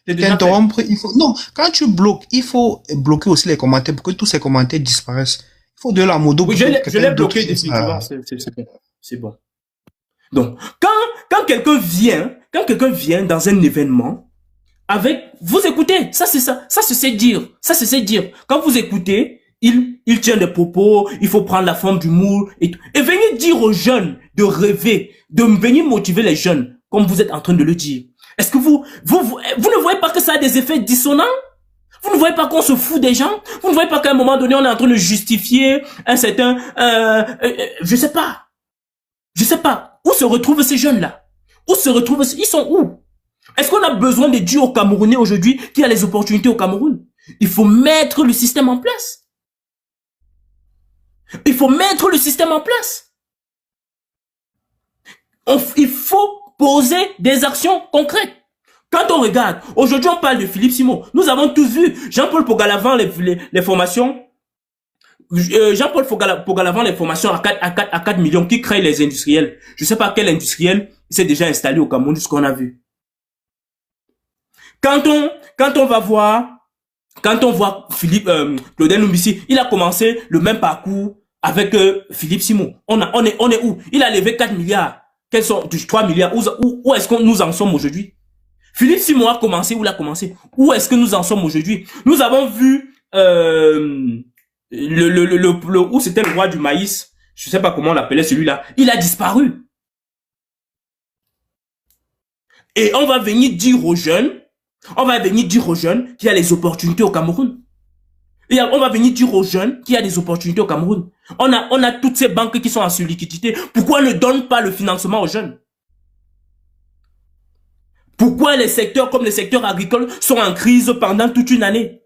T'interrompre, il faut, non, quand tu bloques, il faut bloquer aussi les commentaires pour que tous ces commentaires disparaissent. Il faut de la modo. Oui, je l'ai bloqué définitivement, c'est bon. Donc, quand quelqu'un vient dans un événement, vous écoutez, ça c'est ça, ça se sait dire. Quand vous écoutez, il tient des propos, il faut prendre la forme du moule et tout. Et venir dire aux jeunes de rêver, de venir motiver les jeunes, comme vous êtes en train de le dire. Est-ce que vous ne voyez pas que ça a des effets dissonants? Vous ne voyez pas qu'on se fout des gens? Vous ne voyez pas qu'à un moment donné, on est en train de justifier un certain... je sais pas. Je sais pas. Où se retrouvent ces jeunes-là? Où se retrouvent... Ils sont où? Est-ce qu'on a besoin de dire aux Camerounais aujourd'hui qu'il y a les opportunités au Cameroun? Il faut mettre le système en place. Il faut mettre le système en place. Il faut poser des actions concrètes. Quand on regarde, aujourd'hui on parle de Philippe Simon. Nous avons tous vu Jean-Paul Pogalavant les formations. Jean-Paul Pogalavant les formations à 4 millions qui créent les industriels. Je ne sais pas quel industriel s'est déjà installé au Cameroun, ce qu'on a vu. Quand on voit Philippe, Claudel Numbissi, il a commencé le même parcours avec Philippe Simon. On est où? Il a levé 4 milliards. Quels sont 3 milliards? Où est-ce que nous en sommes aujourd'hui? Philippe Simon a commencé, où il a commencé? Où est-ce que nous en sommes aujourd'hui? Nous avons vu où c'était le roi du maïs. Je sais pas comment on l'appelait celui-là. Il a disparu. Et on va venir dire aux jeunes qu'il y a les opportunités au Cameroun. Et on va venir dire aux jeunes qu'il y a des opportunités au Cameroun. On a toutes ces banques qui sont en surliquidité. Pourquoi ne donne pas le financement aux jeunes? Pourquoi les secteurs comme les secteurs agricoles sont en crise pendant toute une année?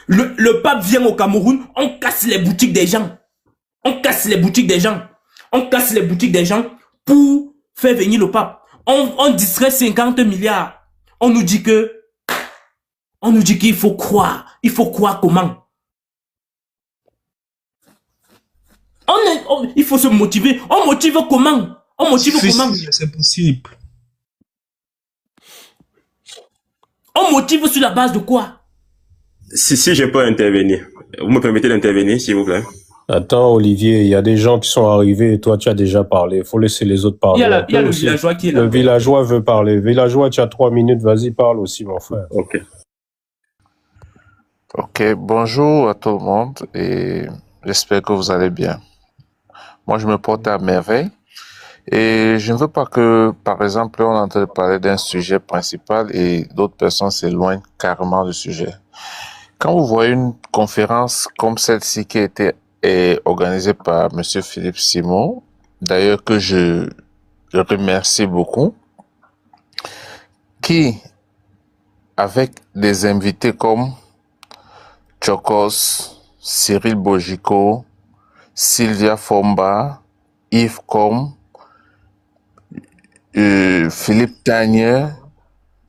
Le pape vient au Cameroun, on casse les boutiques des gens. On casse les boutiques des gens. On casse les boutiques des gens pour faire venir le pape. On distrait 50 milliards. On nous dit qu'il faut croire. Il faut croire comment? Il faut se motiver. On motive comment? On motive comment? C'est possible. On motive sur la base de quoi? Si je peux intervenir, vous me permettez d'intervenir, s'il vous plaît? Attends, Olivier, il y a des gens qui sont arrivés et toi, tu as déjà parlé. Il faut laisser les autres parler. Il y a le villageois qui est là. Le villageois veut parler. Villageois, tu as 3 minutes. Vas-y, parle aussi, mon frère. Ok. Ok, bonjour à tout le monde et j'espère que vous allez bien. Moi, je me porte à merveille et je ne veux pas que, par exemple, on est en train de parler d'un sujet principal et d'autres personnes s'éloignent carrément du sujet. Quand vous voyez une conférence comme celle-ci qui a été organisée par Monsieur Philippe Simon, d'ailleurs que je remercie beaucoup, qui, avec des invités comme Chokos, Cyril Bojico, Sylvia Fomba, Yves Com, Philippe Tagner,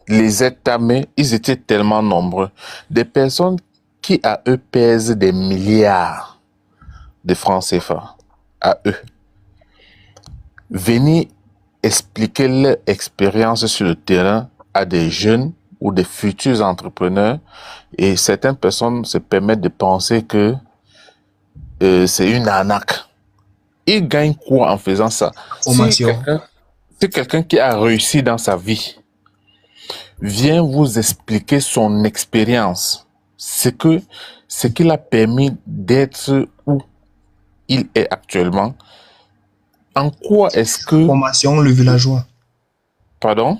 les Tamé, ils étaient tellement nombreux. Des personnes qui à eux pèsent des milliards de francs CFA, à eux. Venir expliquer leur expérience sur le terrain à des jeunes ou des futurs entrepreneurs, et certaines personnes se permettent de penser que c'est une arnaque. Ils gagnent quoi en faisant ça? Si quelqu'un qui a réussi dans sa vie vient vous expliquer son expérience, ce qui l'a permis d'être où il est actuellement, en quoi est-ce que... Formation, le villageois. Pardon?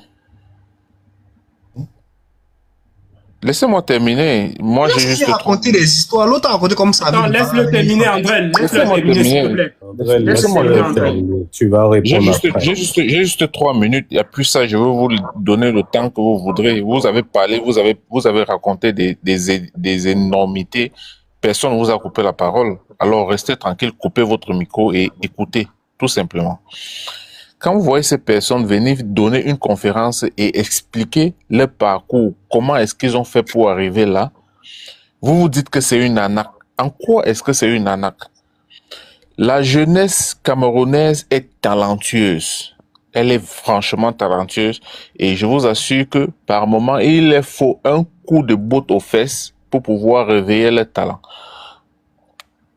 Laissez-moi terminer. Moi, j'ai juste raconté des histoires. L'autre a raconté comme ça. Non, laisse-le terminer, André. Laisse-le terminer, s'il te plaît. André, laisse-moi le terminer. Tu vas répondre après. J'ai juste 3 minutes. Il n'y a plus ça. Je vais vous donner le temps que vous voudrez. Vous avez parlé, vous avez raconté des énormités. Personne ne vous a coupé la parole. Alors, restez tranquille, coupez votre micro et écoutez, tout simplement. Quand vous voyez ces personnes venir donner une conférence et expliquer leur parcours, comment est-ce qu'ils ont fait pour arriver là, vous vous dites que c'est une arnaque. En quoi est-ce que c'est une arnaque? La jeunesse camerounaise est talentueuse. Elle est franchement talentueuse et je vous assure que par moment, il leur faut un coup de botte aux fesses pour pouvoir réveiller leur talent.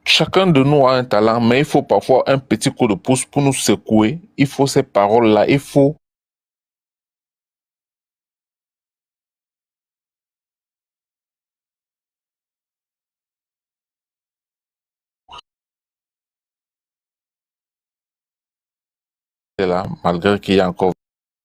Chacun de nous a un talent, mais il faut parfois un petit coup de pouce pour nous secouer. Il faut ces paroles-là, il faut là, malgré qu'il y a encore